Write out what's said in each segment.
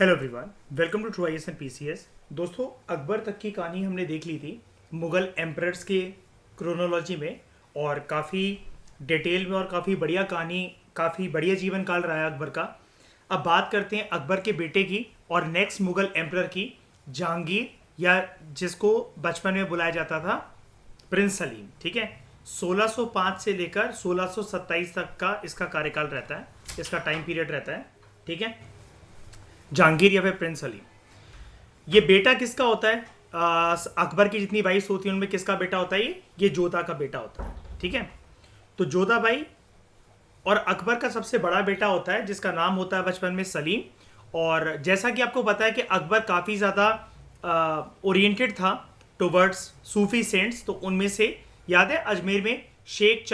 Hello everyone, welcome to true IAS and PCS. दोस्तों, अकबर तक की कहानी हमने देख ली थी मुगल एम्परर्स के क्रोनोलॉजी में, और काफ़ी डिटेल में और काफ़ी बढ़िया कहानी, काफ़ी बढ़िया जीवन काल रहा है अकबर का। अब बात करते हैं अकबर के बेटे की और नेक्स्ट मुगल एम्परर की, जहांगीर, या जिसको बचपन में बुलाया जाता था प्रिंस सलीम। ठीक है, 1605 से लेकर 1627 तक का इसका कार्यकाल रहता है, इसका टाइम पीरियड रहता है। ठीक है, जहांगीर या फिर प्रिंस सलीम। ये बेटा किसका होता है? अकबर की जितनी वाइफ्स होती हैं उनमें किसका बेटा होता है? ये जोधा का बेटा होता है। ठीक है, तो जोधा भाई और अकबर का सबसे बड़ा बेटा होता है जिसका नाम होता है बचपन में सलीम। और जैसा कि आपको पता है कि अकबर काफ़ी ज़्यादा ओरिएंटेड था टुवर्ड्स सूफी सेंट्स, तो उनमें से याद है अजमेर में शेख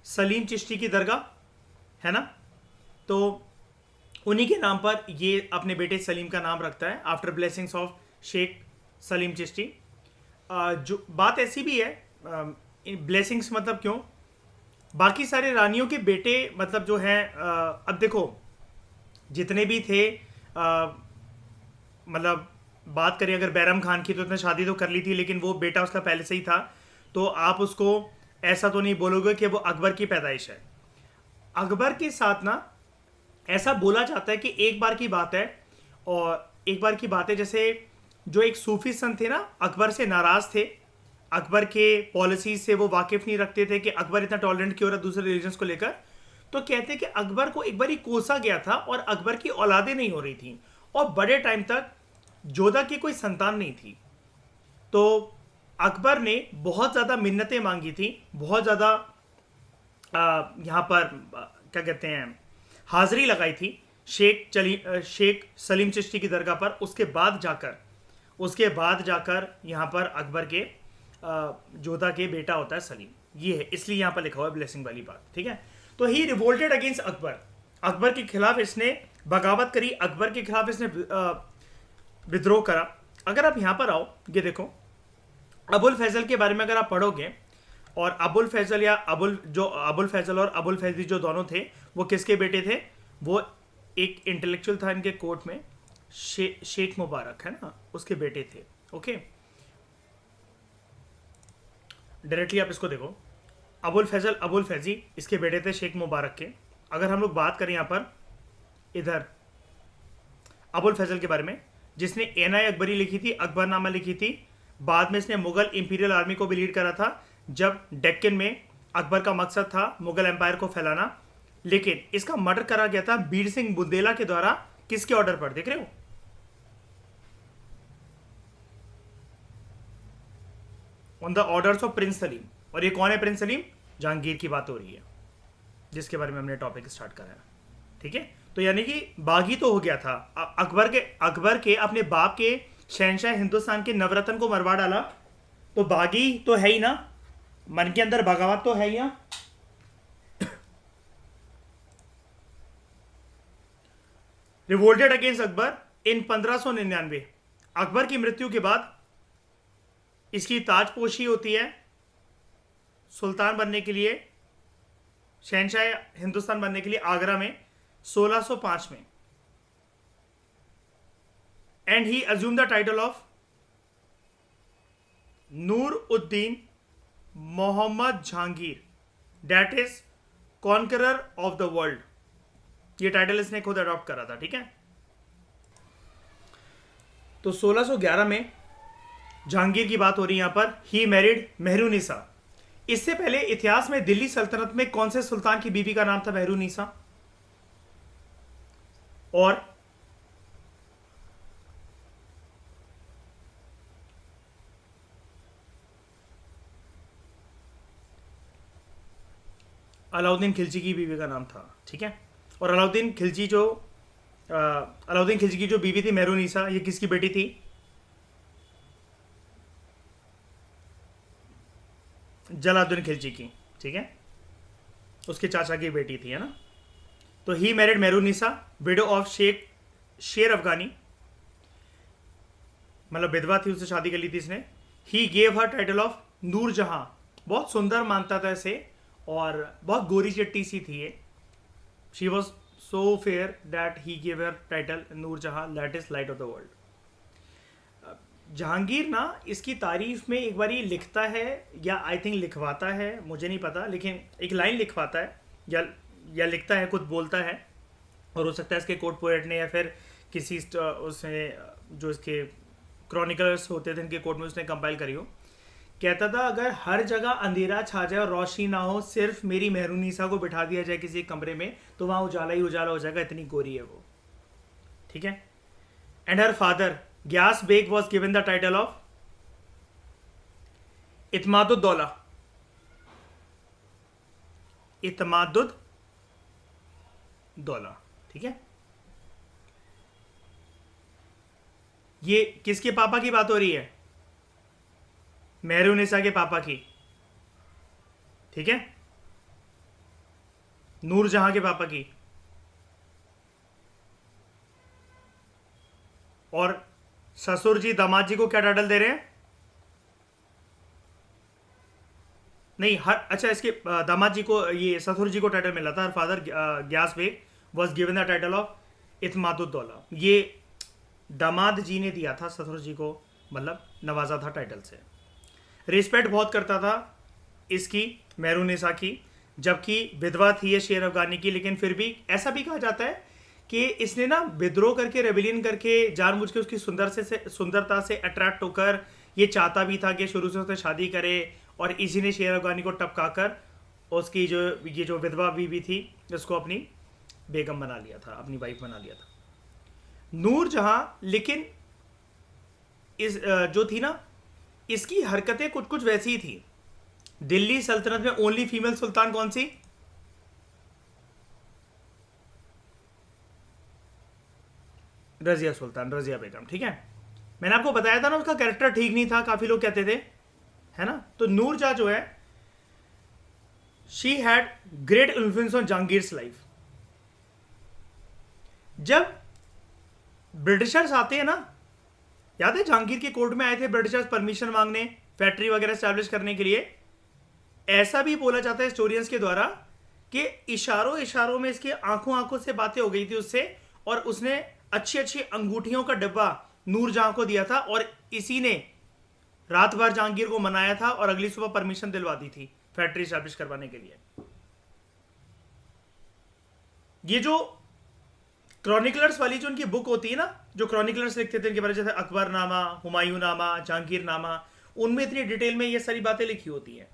सलीम चिश्ती की दरगाह है ना, तो उन्हीं के नाम पर ये अपने बेटे सलीम का नाम रखता है after blessings of Sheikh Salim Chishti. जो बात ऐसी भी है, ब्लेसिंग्स मतलब क्यों, बाकी सारे रानियों के बेटे मतलब जो हैं, अब देखो जितने भी थे, मतलब बात करें अगर बैरम खान की तो उसने शादी तो कर ली थी, लेकिन वो बेटा उसका पहले से ही था, तो आप उसको ऐसा तो नहीं बोलोगे कि वो अकबर की पैदाइश है। अकबर के साथ ना ऐसा बोला जाता है कि एक बार की बात है, और एक बार की बात है जैसे जो एक सूफी संत थे ना, अकबर से नाराज थे, अकबर के पॉलिसीज से वो वाकिफ नहीं रखते थे कि अकबर इतना टॉलरेंट क्यों रहा दूसरे रिलीजन्स को लेकर। तो कहते हैं कि अकबर को एक बार ही कोसा गया था और अकबर की औलादें नहीं हो रही थी, और बड़े टाइम तक जोधा की कोई संतान नहीं थी। तो अकबर ने बहुत ज़्यादा मिन्नतें मांगी थी, बहुत ज़्यादा यहाँ पर क्या कहते हैं हाजिरी लगाई थी शेख सलीम चिश्ती की दरगाह पर। उसके बाद जाकर यहाँ पर अकबर के जोधा के बेटा होता है सलीम। ये है, इसलिए यहाँ पर लिखा हुआ है ब्लेसिंग वाली बात। ठीक है, तो ही रिवोल्टेड अगेंस्ट अकबर, अकबर के खिलाफ इसने बगावत करी, अकबर के खिलाफ इसने विद्रोह करा। अगर आप यहाँ पर आओ, ये देखो अबुल फैजल के बारे में अगर आप पढ़ोगे, और अबुल फैजल या अबुल फैजल और अबुल फैजली जो दोनों थे, वो किसके बेटे थे? वो एक इंटेलेक्चुअल था इनके कोर्ट में, शेख मुबारक है ना, उसके बेटे थे। ओके, डायरेक्टली आप इसको देखो, अबुल फैजल अबुल फैजी इसके बेटे थे शेख मुबारक के। अगर हम लोग बात करें यहाँ पर इधर अबुल फैजल के बारे में, जिसने एनाय अकबरी लिखी थी, अकबरनामा लिखी थी, बाद में इसने मुगल इंपीरियल आर्मी को भी लीड करा था जब डेक्कन में अकबर का मकसद था मुगल एम्पायर को फैलाना। लेकिन इसका मर्डर करा गया था बीर सिंह बुंदेला के द्वारा। किसके ऑर्डर पर? देख रहे हो, on the orders of Prince Salim. और ये कौन है प्रिंस सलीम? जहांगीर की बात हो रही है, जिसके बारे में हमने टॉपिक स्टार्ट करा है। ठीक है, तो यानी कि बागी तो हो गया था अकबर के अपने बाप के शहनशाह हिंदुस्तान के नवरत्न को मरवा डाला, तो बागी तो है ही ना, मन के अंदर बगावत तो है ही ना। रिवोल्टेड अगेंस्ट अकबर इन 1599। अकबर की मृत्यु के बाद इसकी ताजपोशी होती है सुल्तान बनने के लिए, शहनशाह हिंदुस्तान बनने के लिए आगरा में 1605 में। And he assume the title of Nur uddin Mohammad Jahangir, that is conqueror of the world. ये टाइटल इसने खुद अडॉप्ट करा था। ठीक है, तो 1611 में जहांगीर की बात हो रही है यहां पर। ही मैरिड मेहरुनिसा। इससे पहले इतिहास में दिल्ली सल्तनत में कौन से सुल्तान की बीवी का नाम था मेहरुनिसा? और अलाउद्दीन खिलजी की बीवी का नाम था। ठीक है, और अलाउद्दीन खिलजी की जो बीवी थी मेहरुनिसा, ये किसकी बेटी थी? जलालुद्दीन खिलजी की। ठीक है, उसके चाचा की बेटी थी, है ना। तो he married Mehrunisa, widow of Sheikh Sher Afghani, मतलब विधवा थी, उससे शादी कर ली थी इसने। He gave her title of Noor Jahan. बहुत सुंदर मानता था इसे, और बहुत गोरी चिट्टी सी थी ये। She was so fair that he gave her title नूर जहां latest light of the world. Jahangir ना इसकी तारीफ में एक बार ये लिखता है या आई थिंक लिखवाता है, मुझे नहीं पता, लेकिन एक लाइन लिखवाता है या लिखता है, कुछ बोलता है, और हो सकता है इसके कोर्ट पोएट ने या फिर किसी उसने जो इसके क्रॉनिकलर्स होते थे इनके कोर्ट में उसने कंपाइल करी हो. कहता था अगर हर जगह अंधेरा छा जाए और रोशनी ना हो, सिर्फ मेरी मेहरुनिसा को बिठा दिया जाए किसी कमरे में, तो वहाँ उजाला ही उजाला हो जाएगा, इतनी गोरी है वो. ठीक है. And her father Ghiyas Beg was given the title of Itimaduddaula. Itimaduddaula. ठीक है. ये किसके पापा की बात हो रही है? मेहरुनिसा के पापा की. ठीक है. नूर जहां के पापा की. और ससुर जी दामाद जी को क्या टाइटल दे रहे हैं? नहीं, हर अच्छा इसके दामाद जी को, ये ससुर जी को टाइटल मिला था. Her father Ghiyas Beg was given the title of Itimaduddaula. ये दामाद जी ने दिया था ससुर जी को, मतलब नवाजा था टाइटल से. रिस्पेक्ट बहुत करता था इसकी मेहरुनिसा की, जबकि विधवा थी ये शेर अफगानी की, लेकिन फिर भी ऐसा भी कहा जाता है कि इसने ना विद्रोह करके, रेबिलियन करके, जानबूझ के उसकी सुंदरता से अट्रैक्ट होकर ये चाहता भी था कि शुरू से उससे शादी करे, और इसी ने शेर अफगानी को टपका कर उसकी जो विधवा बीवी थी उसको अपनी बेगम बना लिया था, अपनी वाइफ बना लिया था. नूर जहां लेकिन इस जो थी ना, इसकी हरकतें कुछ कुछ वैसी ही थी. दिल्ली सल्तनत में ओनली फीमेल सुल्तान कौन सी? रजिया सुल्तान, रजिया बेगम. ठीक है. मैंने आपको बताया था ना उसका कैरेक्टर ठीक नहीं था, काफी लोग कहते थे, है ना. तो नूर जहां जो है, she had great influence on Jahangir's life. जब ब्रिटिशर्स आते हैं ना, याद है जहांगीर के कोर्ट में आए थे ब्रिटिशर्स परमिशन मांगने फैक्ट्री वगैरह स्टैब्लिश करने के लिए. ऐसा भी बोला जाता है हिस्टोरियंस के द्वारा कि इशारों इशारों में इसके आंखों से बातें हो गई थी उससे, और उसने अच्छी अच्छी अंगूठियों का डिब्बा नूर जहां को दिया था, और इसी ने रात भर जहांगीर को मनाया था और अगली सुबह परमिशन दिलवा दी थी फैक्ट्री स्टैब्लिश करवाने के लिए. ये जो क्रॉनिकलर्स वाली जो उनकी बुक होती है ना, जो क्रॉनिकलर्स लिखते थे इनके बारे में, जैसे अकबर नामा, हुमायूं नामा, जहांगीर नामा, उनमें इतनी डिटेल में ये सारी बातें लिखी होती हैं.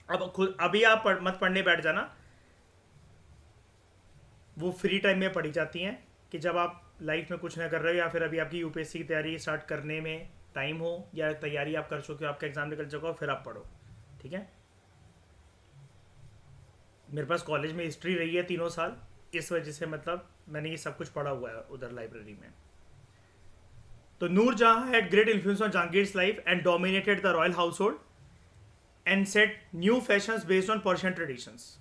अब खुद अभी आप मत पढ़ने बैठ जाना, वो फ्री टाइम में पढ़ी जाती हैं, कि जब आप लाइफ में कुछ ना कर रहे हो, या फिर अभी आपकी यूपीएससी की तैयारी स्टार्ट करने में टाइम हो, या तैयारी आप कर चुके हो, आपका एग्जाम निकल चुका हो, फिर आप पढ़ो. ठीक है. मेरे पास कॉलेज में हिस्ट्री रही है 3 साल, इस वजह से मतलब मैंने ये सब कुछ पढ़ा हुआ है उधर लाइब्रेरी में. तो Noor Jahan had great influence on Jahangir's life and dominated the royal हाउस होल्ड and set new fashions based on Persian traditions.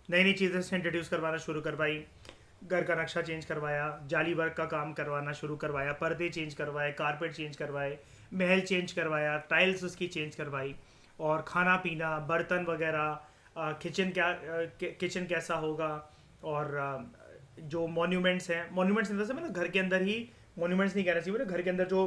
नई नई चीज़ें से इंट्रोड्यूस करवाना शुरू करवाई. घर का नक्शा चेंज करवाया, जाली वर्क का काम करवाना शुरू करवाया, पर्दे चेंज करवाए, कारपेट चेंज करवाए, महल चेंज करवाया, टाइल्स उसकी चेंज करवाई, और खाना पीना, बर्तन वगैरह, किचन कैसा होगा, और जो मॉन्यूमेंट्स हैं, मॉन्यूमेंट्स इन मतलब घर के अंदर ही, मॉन्यूमेंट्स नहीं कहना चाहिए, घर के अंदर जो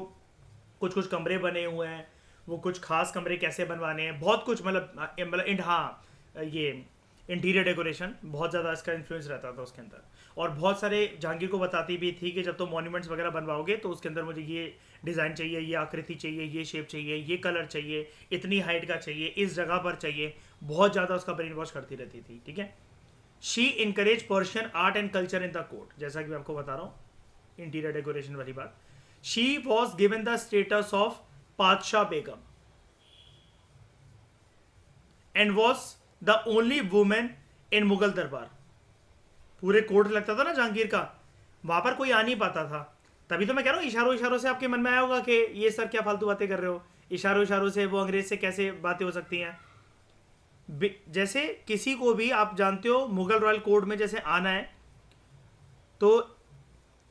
कुछ कुछ कमरे बने हुए हैं, वो कुछ खास कमरे कैसे बनवाने हैं, बहुत कुछ मतलब हाँ, ये इंटीरियर डेकोरेशन बहुत ज़्यादा इसका इन्फ्लुएंस रहता था उसके अंदर. और बहुत सारे जहांगीर को बताती भी थी कि जब तो मॉन्यूमेंट्स वगैरह बनवाओगे तो उसके अंदर मुझे ये डिज़ाइन चाहिए, ये आकृति चाहिए, ये शेप चाहिए, ये कलर चाहिए, इतनी हाइट का चाहिए, इस जगह पर चाहिए. बहुत ज़्यादा उसका ब्रेन वॉश करती रहती थी. ठीक है. She encourage Persian art and culture in the court, जैसा कि मैं आपको बता रहा हूँ इंटीरियर डेकोरेशन वाली बात. She was given the status of Padshah Begum and was the only women in Mughal darbar. पूरे कोर्ट लगता था ना जहांगीर का, वहां पर कोई आ नहीं पाता था. तभी तो मैं कह रहा हूँ इशारों इशारों से आपके मन में आया होगा कि ये सर क्या फालतू बातें कर रहे हो, इशारों इशारों से वो अंग्रेज से कैसे बातें हो सकती हैं. जैसे किसी को भी आप जानते हो मुगल रॉयल कोर्ट में जैसे आना है, तो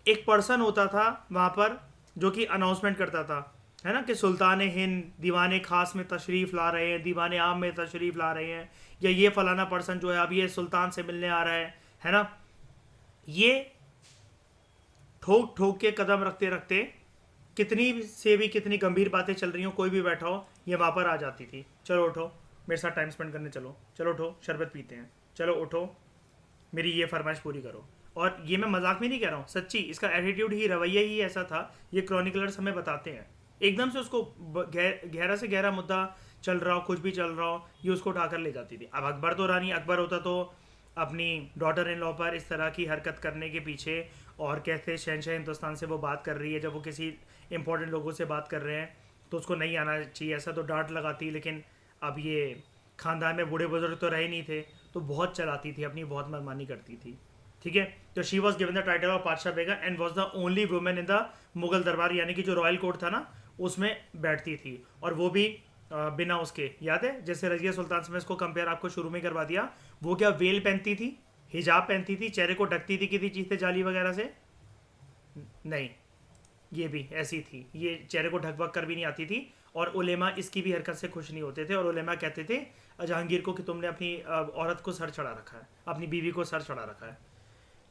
एक पर्सन होता था वहां पर जो कि अनाउंसमेंट करता था, है ना, कि सुल्तान हिंद दीवाने खास में तशरीफ़ ला रहे हैं, दीवाने आम में तशरीफ़ ला रहे हैं, या ये फलाना पर्सन जो है अब ये सुल्तान से मिलने आ रहा है ना. ये ठोक ठोक के कदम रखते रखते कितनी से भी कितनी गंभीर बातें चल रही हो, कोई भी बैठा हो, ये वहाँ पर आ जाती थी। चलो उठो, मेरे साथ टाइम स्पेंड करने चलो, चलो उठो शरबत पीते हैं, चलो उठो मेरी ये फरमाइश पूरी करो। और ये मैं मजाक में नहीं कह रहा हूँ, सच्ची इसका एटीट्यूड ही, रवैया ही ऐसा था। ये क्रॉनिकलर्स हमें बताते हैं। एकदम से उसको गहरा से गहरा मुद्दा चल रहा हो, कुछ भी चल रहा हो, ये उसको उठाकर ले जाती थी। अब अकबर तो रानी अकबर होता तो अपनी डॉटर इन लॉ पर इस तरह की हरकत करने के पीछे, और कहते शहनशाह हिंदुस्तान से वो बात कर रही है, जब वो किसी इंपॉर्टेंट लोगों से बात कर रहे हैं तो उसको नहीं आना चाहिए, ऐसा तो डांट लगाती। लेकिन अब ये खानदान में बूढ़े बुजुर्ग तो रहे नहीं थे, तो बहुत चलाती थी, अपनी बहुत मनमानी करती थी। ठीक है, तो she was given the title of Patshah Begum and was the only women in the Mughal darbar, यानी कि जो रॉयल कोर्ट था ना उसमें बैठती थी। और वो भी बिना उसके, याद है जैसे रजिया सुल्तान से मैं इसको कंपेयर आपको शुरू में करवा दिया, वो क्या वेल पहनती थी, हिजाब पहनती थी, चेहरे को ढकती थी किसी चीज़ से, जाली वगैरह से नहीं, ये भी ऐसी थी, ये चेहरे को ढक वक कर भी नहीं आती थी। और उलेमा इसकी भी हरकत से खुश नहीं होते थे, और उलेमा कहते थे जहांगीर को कि तुमने अपनी औरत को सर चढ़ा रखा है, अपनी बीवी को सर चढ़ा रखा है।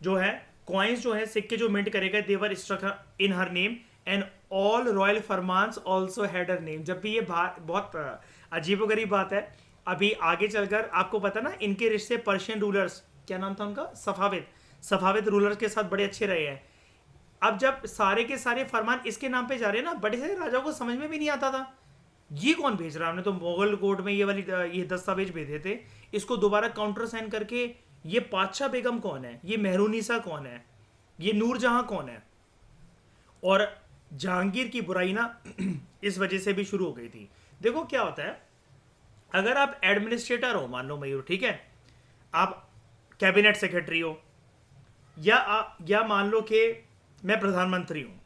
जो है कॉइन्स जो है सिक्के जो मिंट करेगा, they were struck in her name and all royal farmans also had her name. जब भी ये बहुत अजीबोगरीब बात है, अभी आगे चलकर आपको पता ना इनके रिश्ते पर्शियन रूलर्स, क्या नाम था उनका, सफाविद रूलर्स के साथ बड़े अच्छे रहे हैं। अब जब सारे के सारे फरमान इसके नाम पे जा रहे हैं ना, बड़े सारे राजाओं को समझ में भी नहीं आता था ये कौन भेज रहा है। हमने तो मुगल कोर्ट में ये दस्तावेज भेजे थे, इसको दोबारा काउंटर साइन करके ये पातशाह बेगम कौन है, ये मेहरुनिसा कौन है, ये नूरजहां कौन है। और जहांगीर की बुराई ना इस वजह से भी शुरू हो गई थी। देखो क्या होता है, अगर आप एडमिनिस्ट्रेटर हो, मान लो मयूर, ठीक है, आप कैबिनेट सेक्रेटरी हो, या मान लो कि मैं प्रधानमंत्री हूं,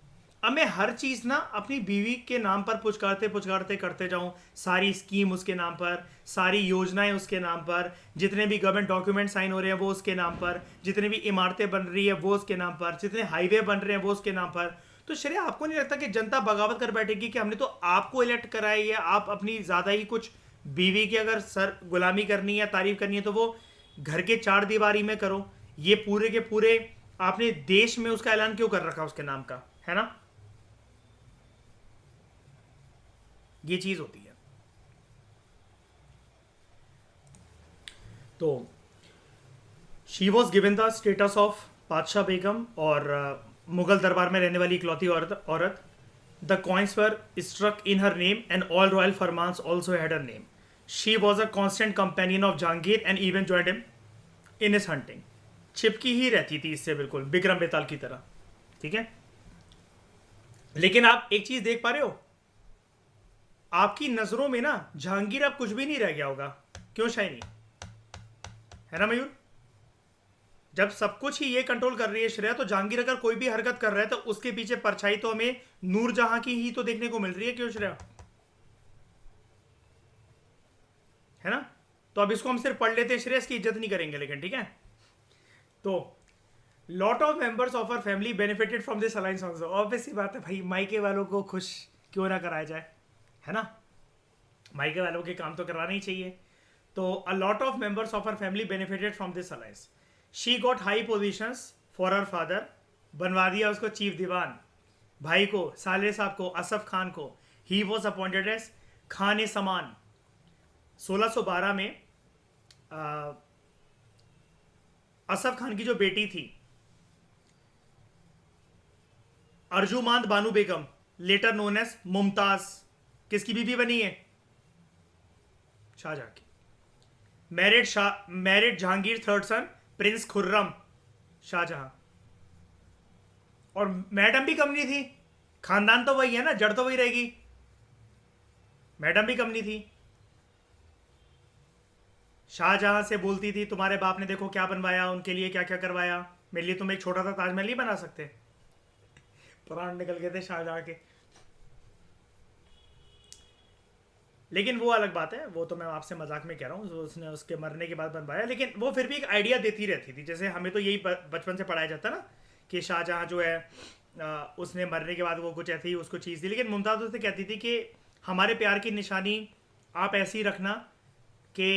अब मैं हर चीज़ ना अपनी बीवी के नाम पर पुचकारते पुचकारते करते जाऊं, सारी स्कीम उसके नाम पर, सारी योजनाएं उसके नाम पर, जितने भी गवर्नमेंट डॉक्यूमेंट साइन हो रहे हैं वो उसके नाम पर, जितनी भी इमारतें बन रही है वो उसके नाम पर, जितने हाईवे बन रहे हैं वो उसके नाम पर। तो श्रेया, आपको नहीं लगता कि जनता बगावत कर बैठेगी कि हमने तो आपको इलेक्ट करा है, या आप अपनी ज़्यादा ही कुछ, बीवी की अगर सर गुलामी करनी है, तारीफ करनी है, तो वो घर के चार दीवारी में करो। ये पूरे के पूरे आपने देश में उसका ऐलान क्यों कर रखा उसके नाम का, है ना। ये चीज होती है। तो she was given the status of Patshah बेगम, और मुगल दरबार में रहने वाली इकलौती औरत। The coins were struck in her name and all royal farmans also had her name. She was a constant companion of Jahangir and even joined him in his hunting. चिपकी ही रहती थी इससे, बिल्कुल बिक्रम बेताल की तरह। ठीक है, लेकिन आप एक चीज देख पा रहे हो, आपकी नजरों में ना जहांगीर अब कुछ भी नहीं रह गया होगा, क्यों शाइनी, है ना मयूर। जब सब कुछ ही ये कंट्रोल कर रही है श्रेया, तो जहांगीर अगर कोई भी हरकत कर रहा है तो उसके पीछे परछाई तो हमें नूरजहां की ही तो देखने को मिल रही है, क्यों श्रेया, है ना। तो अब इसको हम सिर्फ पढ़ लेते हैं, श्रेया इसकी इज्जत नहीं करेंगे लेकिन, ठीक है। तो lot of members of our family benefited from this alliance also. Obvious सी बात है भाई, मायके वालों को खुश क्यों ना कराया जाए, है ना। मायके वालों के काम तो करवाना ही चाहिए। तो a lot of members of our family benefited from this alliance. She got high positions for her father. बनवा दिया उसको चीफ दीवान, भाई को, साले साहब को, असफ खान को। He was appointed as Khan i Saman. 1612 में असफ खान की जो बेटी थी Arjumand Banu Begum, later known as Mumtaz, किसकी बीबी बनी है, शाहजहां की। Married Jahangir third son prince Khurram Shahjahan. और मैडम भी कम नहीं थी, खानदान तो वही है ना, जड़ तो वही रहेगी, मैडम भी कम नहीं थी। शाहजहां से बोलती थी तुम्हारे बाप ने देखो क्या बनवाया, उनके लिए क्या क्या करवाया, मेरे लिए तुम एक छोटा सा ताजमहल नहीं बना सकते। प्राण निकल गए थे शाहजहां के। लेकिन वो अलग बात है, वो तो मैं आपसे मजाक में कह रहा हूँ, उसने उसके मरने के बाद बनवाया। लेकिन वो फिर भी एक आइडिया देती रहती थी, जैसे हमें तो यही बचपन से पढ़ाया जाता ना कि शाहजहां जो है उसने मरने के बाद वो कुछ ऐसी ही उसको चीज़ दी। लेकिन मुमताज़ उससे कहती थी कि हमारे प्यार की निशानी आप ऐसी रखना कि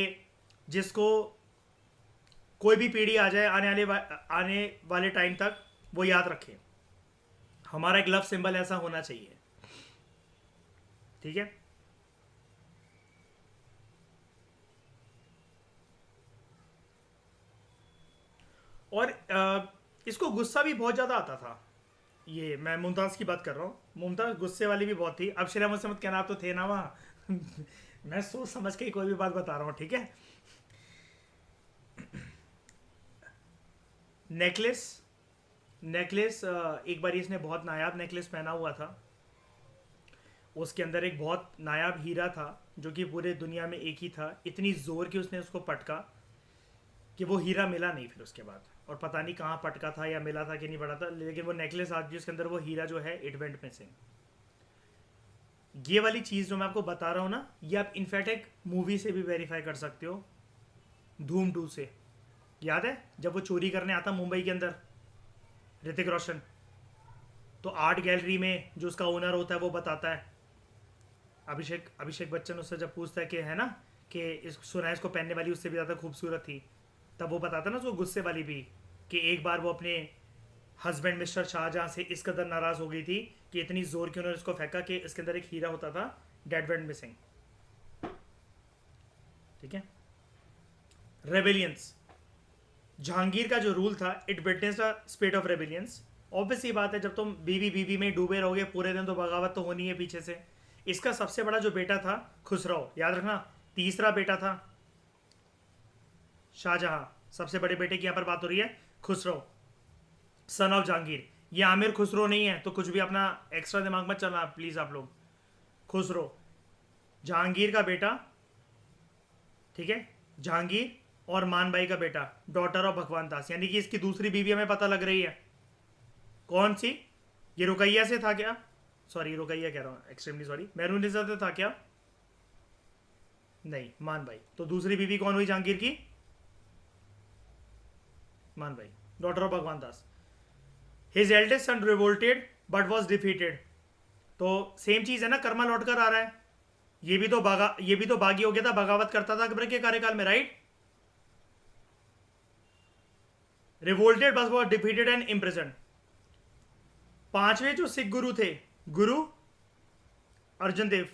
जिसको कोई भी पीढ़ी आ जाए आने वाले टाइम तक वो याद रखे, हमारा एक लव सिंबल ऐसा होना चाहिए। ठीक है। और इसको गुस्सा भी बहुत ज़्यादा आता था। ये मैं मुमताज़ की बात कर रहा हूँ, मुमताज़ गुस्से वाली भी बहुत थी। अब शिला मुझसे मत कहना, आप तो थे ना वहाँ। मैं सोच समझ के ही कोई भी बात बता रहा हूँ, ठीक है। नेकलेस, नेकलेस एक बार इसने बहुत नायाब नेकलेस पहना हुआ था। उसके अंदर एक बहुत नायाब हीरा था जो कि पूरे दुनिया में एक ही था। इतनी ज़ोर की उसने उसको पटका कि वो हीरा मिला नहीं फिर उसके बाद, और पता नहीं कहाँ पटका था या मिला था कि नहीं पड़ा था, लेकिन वो नेकलेस आज भी उसके अंदर वो हीरा जो है इट वेंट मिसिंग। ये वाली चीज़ जो मैं आपको बता रहा हूँ ना, ये आप इनफैक्ट एक मूवी से भी वेरीफाई कर सकते हो, धूम 2 से। याद है जब वो चोरी करने आता मुंबई के अंदर, ऋतिक रोशन, तो आर्ट गैलरी में जो उसका ओनर होता है वो बताता है, अभिषेक अभिषेक बच्चन उससे जब पूछता है कि है ना कि इस सुना है इसको पहनने वाली उससे भी ज़्यादा खूबसूरत थी, तब वो बताता है ना उसको गुस्से वाली भी, कि एक बार वो अपने हस्बैंड मिस्टर शाहजहां से इस कदर नाराज़ हो गई थी कि इतनी ज़ोर की उन्होंने उसको फेंका कि इसके अंदर एक हीरा होता था, डेड वेंट मिसिंग। ठीक है। रेबिलियंस, जहांगीर का जो रूल था, it witnessed a spirit of rebellions. Obvious ही बात है, जब तुम बीवी बीवी में डूबे रहोगे पूरे दिन तो बगावत तो होनी है पीछे से। इसका सबसे बड़ा जो बेटा था खुसरो, याद रखना, तीसरा बेटा था शाहजहां, सबसे बड़े बेटे की यहां पर बात हो रही है, खुसरो सन ऑफ जहांगीर। ये आमिर खुसरो नहीं है, तो कुछ भी अपना एक्स्ट्रा दिमाग मत चलना प्लीज आप लोग। खुसरो जहांगीर का बेटा, ठीक है, जहांगीर और मानबाई का बेटा, डॉटर ऑफ भगवान दास, यानी कि इसकी दूसरी बीवी हमें पता लग रही है कौन सी, ये रुकैया से था क्या, सॉरी रुकैया कह रहा हूँ, एक्सट्रीमली सॉरी, मेहरुनिसा से था क्या, नहीं, मानबाई। तो दूसरी बीवी कौन हुई जहांगीर की, Manbai, daughter of Bhagwan Das. His eldest son revolted but was defeated. तो सेम चीज है ना, कर्मा लौट कर आ रहा है। ये भी तो बागी हो गया था, बगावत करता था अकबर के कार्यकाल में, राइट। रिवोल्टेड बस वॉज डिफीटेड एंड इम्प्रिजन। पांचवें जो सिख गुरु थे, गुरु अर्जन देव,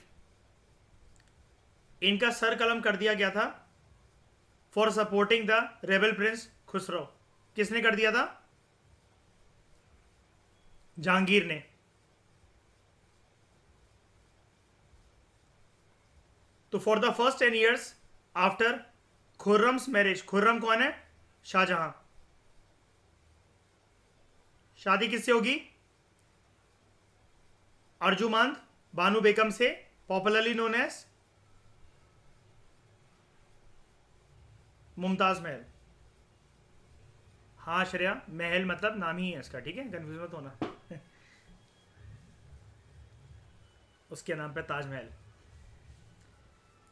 इनका सर कलम कर दिया गया था for supporting the rebel prince Khusrau. किसने कर दिया था, जहांगीर ने। तो for the first 10 years after Khurram's marriage, Khurram कौन है, शाहजहां, शादी किससे होगी, अर्जुमांद बानू बेगम से, popularly known as Mumtaz Mahal. हाँ श्रेया, महल मतलब नाम ही है इसका, ठीक है, कंफ्यूज मत होना। उसके नाम पे ताजमहल।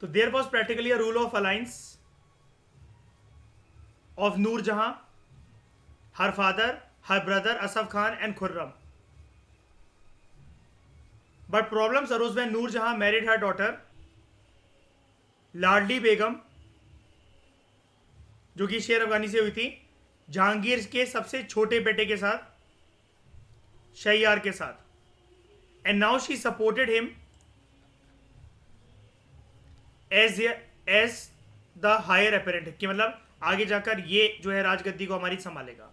तो there was practically a rule of alliance of Noor Jahan, her father, her brother Asaf Khan and Khurram. But problems arose when Noor Jahan married her daughter Ladli बेगम, जो कि शेर अफगानी से हुई थी, जहांगीर के सबसे छोटे बेटे के साथ, शहयार के साथ। And now she supported him as the heir apparent, कि मतलब आगे जाकर ये जो है राजगद्दी को हमारी संभालेगा।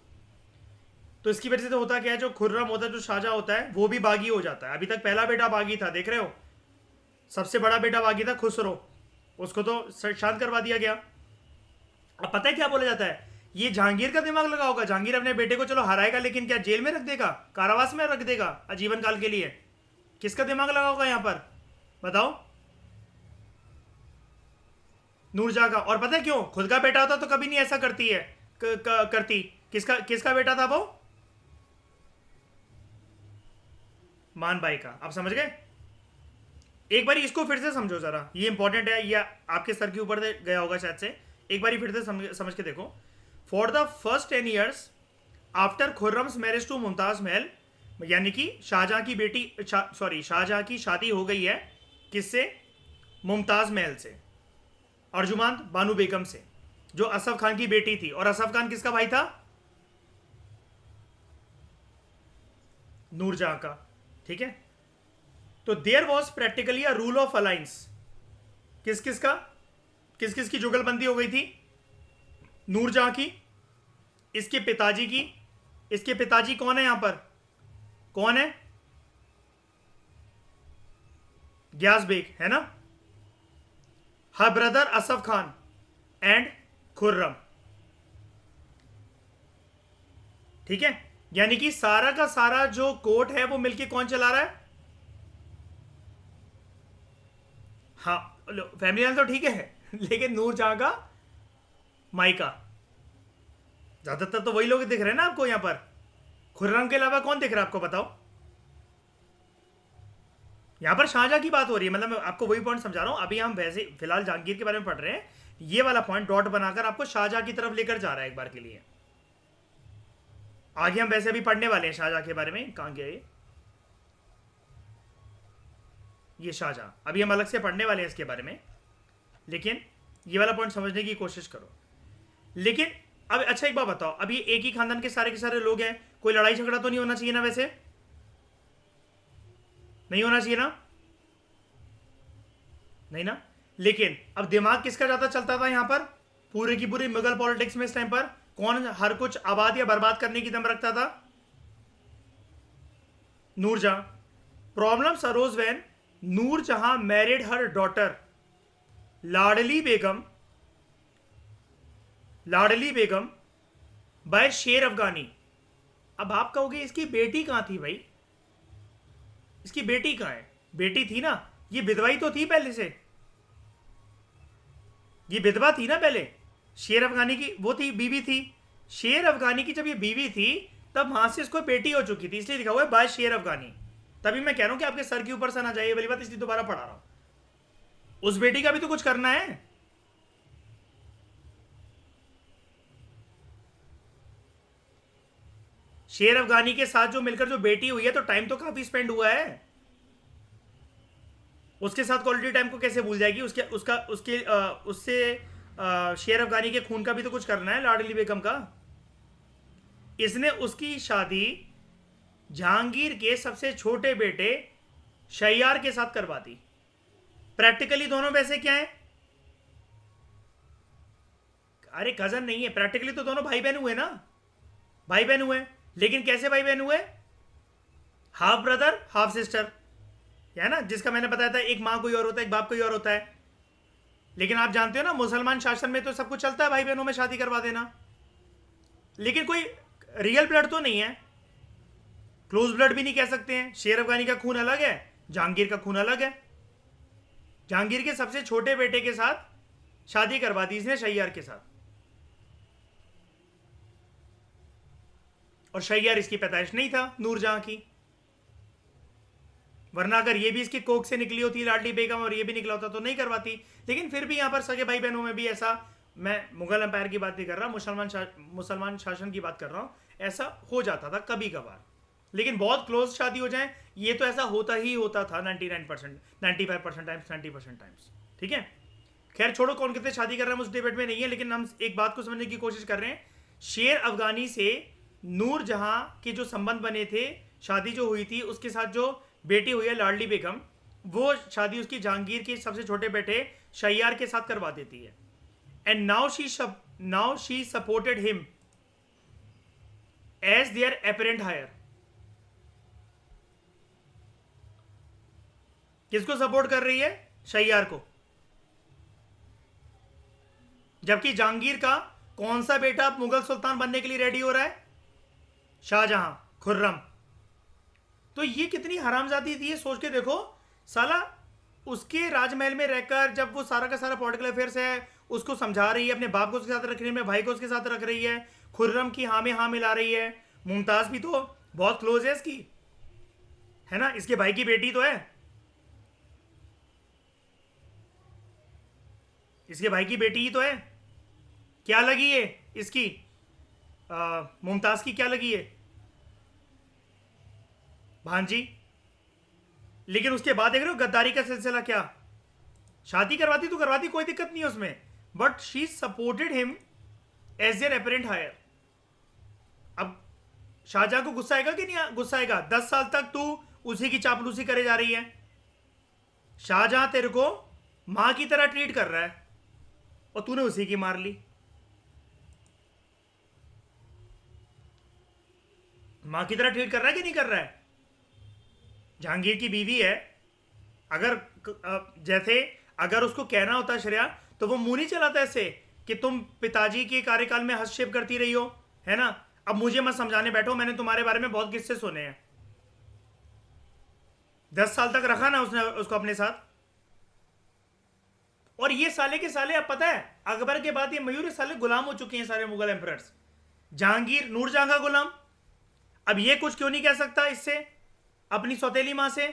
तो इसकी वजह से तो होता क्या है, जो खुर्रम होता है, जो शाहजहां होता है, वो भी बागी हो जाता है। अभी तक पहला बेटा बागी था, देख रहे हो, सबसे बड़ा बेटा बागी था खुसरो, उसको तो शांत करवा दिया गया। अब पता है क्या बोला जाता है, ये जहांगीर का दिमाग लगा होगा, जहांगीर अपने बेटे को चलो हराएगा, लेकिन क्या जेल में रख देगा, कारावास में रख देगा आजीवन काल के लिए। किसका दिमाग लगा होगा यहां पर, बताओ, नूरजहां का। और पता है क्यों, खुद का बेटा होता तो कभी नहीं ऐसा करती है, करती। किसका बेटा था वो, मानबाई का। आप समझ गए, एक बार इसको फिर से समझो जरा, ये इंपॉर्टेंट है, ये आपके सर के ऊपर गया होगा शायद से, एक बार फिर से समझ के देखो। For the first 10 years after Khurram's marriage to Mumtaz Mahal, यानी कि शाहजहां की बेटी, सॉरी शाहजहां की शादी हो गई है किससे, मुमताज महल से, अर्जुमांद बानू बेगम से। जो असफ खान की बेटी थी, और असफ खान किसका भाई था? नूरजहां का। ठीक है, तो there was practically a rule of alliance. किस किस का, किस किस की जुगलबंदी हो गई थी? नूरजहां की, इसके पिताजी की। इसके पिताजी कौन है यहां पर? कौन है? ग्यास बेग है ना। हर ब्रदर असफ खान एंड खुर्रम। ठीक है, यानी कि सारा का सारा जो कोर्ट है वो मिलके कौन चला रहा है? हाँ, फैमिली नाम तो ठीक है लेकिन नूरजहां का माइका। ज्यादातर तो वही लोग दिख रहे हैं ना आपको यहां पर। खुर्रम के अलावा कौन दिख रहा है आपको, बताओ? यहां पर शाहजहां की बात हो रही है, मतलब मैं आपको वही पॉइंट समझा रहा हूं। अभी हम वैसे फिलहाल जहांगीर के बारे में पढ़ रहे हैं। ये वाला पॉइंट डॉट बनाकर आपको शाहजहां की तरफ लेकर जा रहा है एक बार के लिए। आगे हम वैसे अभी पढ़ने वाले हैं शाहजहां के बारे में। कहां गया ये शाहजहां, अभी हम अलग से पढ़ने वाले हैं इसके बारे में, लेकिन ये वाला पॉइंट समझने की कोशिश करो। लेकिन अब अच्छा एक बात बताओ, अब ये एक ही खानदान के सारे लोग हैं, कोई लड़ाई झगड़ा तो नहीं होना चाहिए ना? वैसे नहीं होना चाहिए ना? नहीं ना। लेकिन अब दिमाग किसका ज्यादा चलता था यहां पर पूरे की पूरी मुगल पॉलिटिक्स में? इस टाइम पर कौन हर कुछ आबाद या बर्बाद करने की दम रखता था? Nur Jahan. Problem arose when Nur Jahan married her daughter Ladli Begum, Ladli Begum by Sher Afghani. अब आप कहोगे इसकी बेटी कहां थी भाई? इसकी बेटी कहां है? बेटी थी ना, ये विधवाई तो थी पहले से, ये विधवा थी ना पहले। शेर अफगानी की वो थी, बीवी थी। शेर अफगानी की जब ये बीवी थी तब वहां से इसको बेटी हो चुकी थी, इसलिए लिखा हुआ है बाय शेर अफगानी। तभी मैं कह रहा हूं कि आपके सर के ऊपर से ना जाए वाली बात, इसलिए दोबारा पढ़ा रहा हूं। उस बेटी का भी तो कुछ करना है। शेर अफगानी के साथ जो मिलकर जो बेटी हुई है, तो टाइम तो काफी स्पेंड हुआ है। उसके साथ क्वालिटी टाइम को कैसे भूल जाएगी? उसके उसका उसके उससे शेर अफगानी के खून का भी तो कुछ करना है, लाडली बेगम का। इसने उसकी शादी जहांगीर के सबसे छोटे बेटे शैयार के साथ करवा दी। प्रैक्टिकली दोनों वैसे क्या है? अरे कजन नहीं है, प्रैक्टिकली तो दोनों भाई बहन हुए ना, भाई बहन हुए। लेकिन कैसे भाई बहन हुए? हाफ ब्रदर हाफ सिस्टर, है ना, जिसका मैंने बताया था एक माँ कोई और होता है, एक बाप कोई और होता है। लेकिन आप जानते हो ना, मुसलमान शासन में तो सब कुछ चलता है भाई बहनों में शादी करवा देना। लेकिन कोई रियल ब्लड तो नहीं है, क्लोज ब्लड भी नहीं कह सकते हैं। शेर अफगानी का खून अलग है, जहांगीर का खून अलग है। जहांगीर के सबसे छोटे बेटे के साथ शादी करवा दी इसने, शैयार के साथ। और शैयार इसकी पैदाइश नहीं था नूरजहां की, वरना अगर ये भी इसकी कोख से निकली होती लाडली बेगम और ये भी निकला होता तो नहीं करवाती। लेकिन फिर भी यहां पर सगे भाई बहनों में भी ऐसा, मैं मुगल एम्पायर की बात नहीं कर रहा, मुसलमान शासन की बात कर रहा हूं, ऐसा हो जाता था कभी कभार। लेकिन बहुत क्लोज शादी हो जाए ये तो ऐसा होता ही होता था 99%, 95% टाइम्स, 90% टाइम्स। ठीक है, खैर छोड़ो, कौन कितने शादी कर रहे हैं उस डिबेट में नहीं है, लेकिन हम एक बात को समझने की कोशिश कर रहे हैं। शेर अफगानी से नूरजहां के जो संबंध बने थे, शादी जो हुई थी, उसके साथ जो बेटी हुई है लाडली बेगम, वो शादी उसकी जहांगीर के सबसे छोटे बेटे शैयार के साथ करवा देती है। And now she supported him as their apparent heir. किसको सपोर्ट कर रही है? शैयार को। जबकि जहांगीर का कौन सा बेटा मुगल सुल्तान बनने के लिए रेडी हो रहा है? शाहजहां, खुर्रम। तो ये कितनी हरामजादी थी, ये सोच के देखो। साला उसके राजमहल में रहकर जब वो सारा का सारा पॉलिटिकल अफेयर्स है उसको समझा रही है, अपने बाप को उसके साथ रख रही है, अपने भाई को उसके साथ रख रही है, खुर्रम की हाँ में हाँ मिला रही है। मुमताज भी तो बहुत क्लोज है इसकी, है ना, इसके भाई की बेटी तो है, इसके भाई की बेटी ही तो है। क्या लगी है इसकी, मुमताज की क्या लगी है? भांजी। लेकिन उसके बाद देख रहे हो गद्दारी का सिलसिला क्या, शादी करवाती तो करवाती, कोई दिक्कत नहीं है उसमें, but she supported him as their apparent heir. अब शाहजहां को गुस्सा आएगा कि नहीं गुस्सा आएगा? 10 साल तक तू उसी की चापलूसी करे जा रही है, शाहजहां तेरे को मां की तरह ट्रीट कर रहा है और तूने उसी की मार ली। मां की तरह ट्रीट कर रहा है कि नहीं कर रहा है? जहांगीर की बीवी है, अगर जैसे अगर उसको कहना होता श्रेया तो वो मुंह नहीं चलाता ऐसे कि तुम पिताजी के कार्यकाल में हस्तक्षेप करती रही हो, है ना? अब मुझे मत समझाने बैठो, मैंने तुम्हारे बारे में बहुत किस्से सुने हैं। 10 साल तक रखा ना उसने उसको अपने साथ। और ये साले के साले, अब पता है अकबर के बाद ये मयूर साले गुलाम हो चुके हैं सारे मुगल एम्परर्स। जहांगीर नूरजहां का गुलाम। अब ये कुछ क्यों नहीं कह सकता इससे, अपनी सौतेली मां से,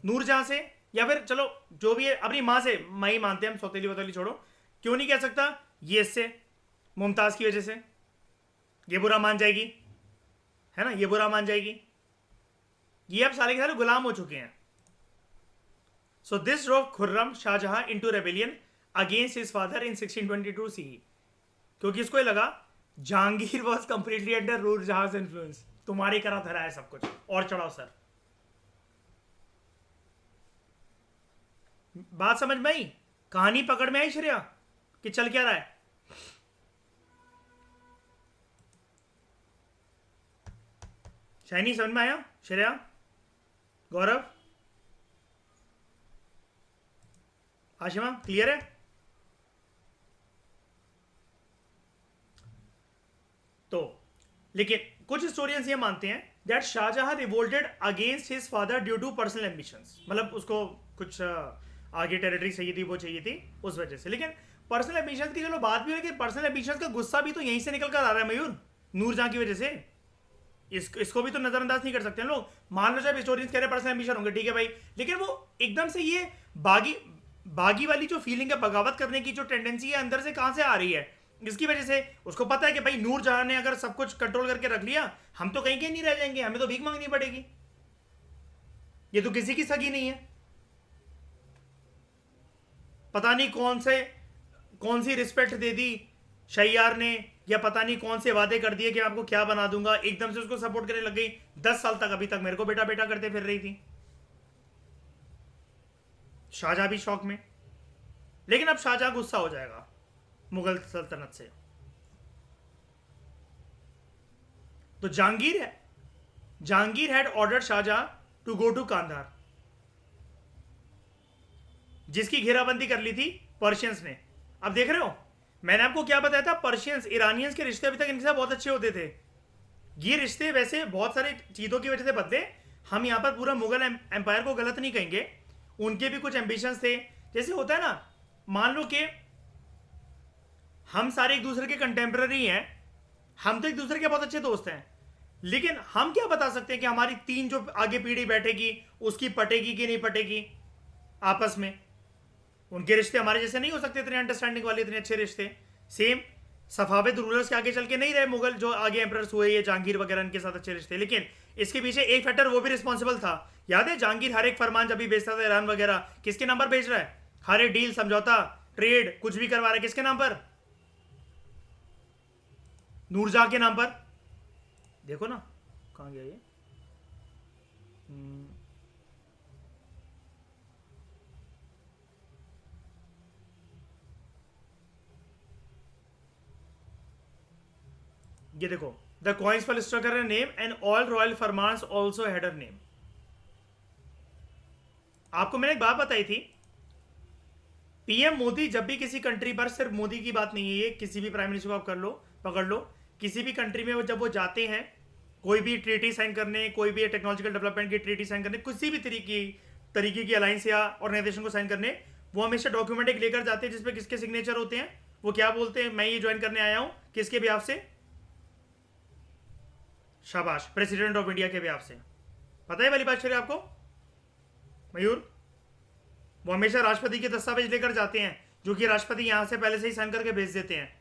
नूरजहां से, या फिर चलो जो भी है अपनी मां से, मां ही मानते हैं हम, सौतेली वोतेली छोड़ो। क्यों नहीं कह सकता ये इससे, मुमताज की वजह से? ये बुरा मान जाएगी, है ना? ये बुरा मान जाएगी। ये अब सारे के सारे गुलाम हो चुके हैं। So this drove Khurram Shah Jahan into rebellion against his father in 1622 CE, क्योंकि इसको ये लगा Jahangir was completely under Nur Jahan influence. तुम्हारी करा धरा है सब कुछ, और चढ़ाओ सर। बात समझ में आई? कहानी पकड़ में आई श्रेया कि चल क्या रहा है? शाइनी समझ में आया? श्रेया, गौरव, आशिमा, क्लियर है? तो लेकिन कुछ हिस्टोरियंस ये मानते हैं that Shah Jahan revolted against his father due to personal ambitions, मतलब उसको कुछ आगे टेरिटरी चाहिए थी, वो चाहिए थी उस वजह से। लेकिन पर्सनल एम्बिशंस की चलो बात भी है, लेकिन पर्सनल एम्बिशंस का गुस्सा भी तो यहीं से निकल कर आ रहा है मयूर, नूरजहां की वजह से। इसको भी तो नजरअंदाज नहीं कर सकते हैं लोग। मान लो जब हिस्टोरियंस कह रहे पर्सनल एम्बिशन होंगे, ठीक है भाई, लेकिन वो एकदम से ये बागी बागी वाली जो फीलिंग है, बगावत करने की जो टेंडेंसी है अंदर से कहां से आ रही है? इसकी वजह से उसको पता है कि भाई नूरजहां ने अगर सब कुछ कंट्रोल करके रख लिया, हम तो कहीं के नहीं रह जाएंगे, हमें तो भीख मांगनी पड़ेगी। ये तो किसी की सगी नहीं है। पता नहीं कौन सी रिस्पेक्ट दे दी शैयार ने, या पता नहीं कौन से वादे कर दिए कि मैं आपको क्या बना दूंगा, एकदम से उसको सपोर्ट करने लग गई। 10 साल तक अभी तक मेरे को बेटा बेटा करते फिर रही थी। शाहजहां भी शौक में। लेकिन अब शाहजहां गुस्सा हो जाएगा मुगल सल्तनत से। तो Jahangir had order Shah Jahan to go to Kandahar, जिसकी घेराबंदी कर ली थी पर्शियंस ने। अब देख रहे हो मैंने आपको क्या बताया था, पर्शियंस ईरानियंस के रिश्ते अभी तक इनके साथ बहुत अच्छे होते थे। ये रिश्ते वैसे बहुत सारे चीज़ों की वजह से बदले। हम यहाँ पर पूरा मुगल एम्पायर को गलत नहीं कहेंगे, उनके भी कुछ एम्बिशंस थे। जैसे होता है ना, मान लो कि हम सारे एक दूसरे के कंटेम्प्रेरी हैं, हम तो एक दूसरे के बहुत अच्छे दोस्त हैं, लेकिन हम क्या बता सकते हैं कि हमारी 3 जो आगे पीढ़ी बैठेगी उसकी पटेगी कि नहीं पटेगी आपस में? उनके रिश्ते हमारे जैसे नहीं हो सकते, इतने अंडरस्टैंडिंग वाले, इतने अच्छे रिश्ते। सेम सफाविद रूलर्स के आगे चल के नहीं रहे मुगल, जो आगे एम्परर्स हुए ये जहांगीर वगैरह, इनके साथ अच्छे रिश्ते। लेकिन इसके पीछे एक फैक्टर वो भी रिस्पॉन्सिबल था। याद है जहांगीर हर एक फरमान जब भी भेजता था ईरान वगैरह, किसके नाम पर भेज रहा है? हर एक डील, समझौता, ट्रेड, कुछ भी करवा रहा है किसके नाम पर? नूरजहां के नाम पर। देखो ना कहां गया ये। ये देखो, the coins for struck her name and all royal farmans also had her name. आपको मैंने एक बात बताई थी, पीएम मोदी जब भी किसी कंट्री पर, सिर्फ मोदी की बात नहीं है ये, किसी भी प्राइम मिनिस्टर को आप कर लो, पकड़ लो, किसी भी कंट्री में वो जब वो जाते हैं कोई भी ट्रीटी साइन करने, कोई भी टेक्नोलॉजिकल डेवलपमेंट की ट्रीटी साइन करने, किसी भी तरीके की अलायंस या ऑर्गेनाइजेशन को साइन करने, वो हमेशा डॉक्यूमेंट एक लेकर जाते हैं जिसपे किसके सिग्नेचर होते हैं। वो क्या बोलते हैं, मैं ये ज्वाइन करने आया हूं किसके भी से? शाबाश, प्रेसिडेंट ऑफ इंडिया के भी से। पता है वाली बात चलिए आपको मयूर? वो हमेशा राष्ट्रपति के दस्तावेज लेकर जाते हैं, जो कि राष्ट्रपति यहां से पहले से ही साइन करके भेज देते हैं।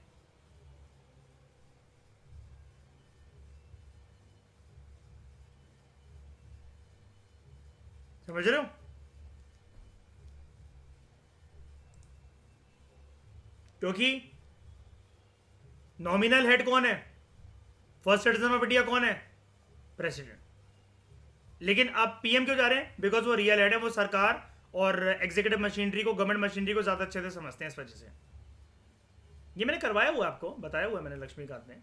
समझ रहे हो? क्योंकि नॉमिनल हेड कौन है, फर्स्ट सिटीजन ऑफ इंडिया कौन है, प्रेसिडेंट। लेकिन आप पीएम क्यों जा रहे हैं, बिकॉज वो रियल हेड है, वो सरकार और एग्जीक्यूटिव मशीनरी को, गवर्नमेंट मशीनरी को ज्यादा अच्छे से समझते हैं, इस वजह से। ये मैंने करवाया हुआ, आपको बताया हुआ है मैंने लक्ष्मीकांत ने।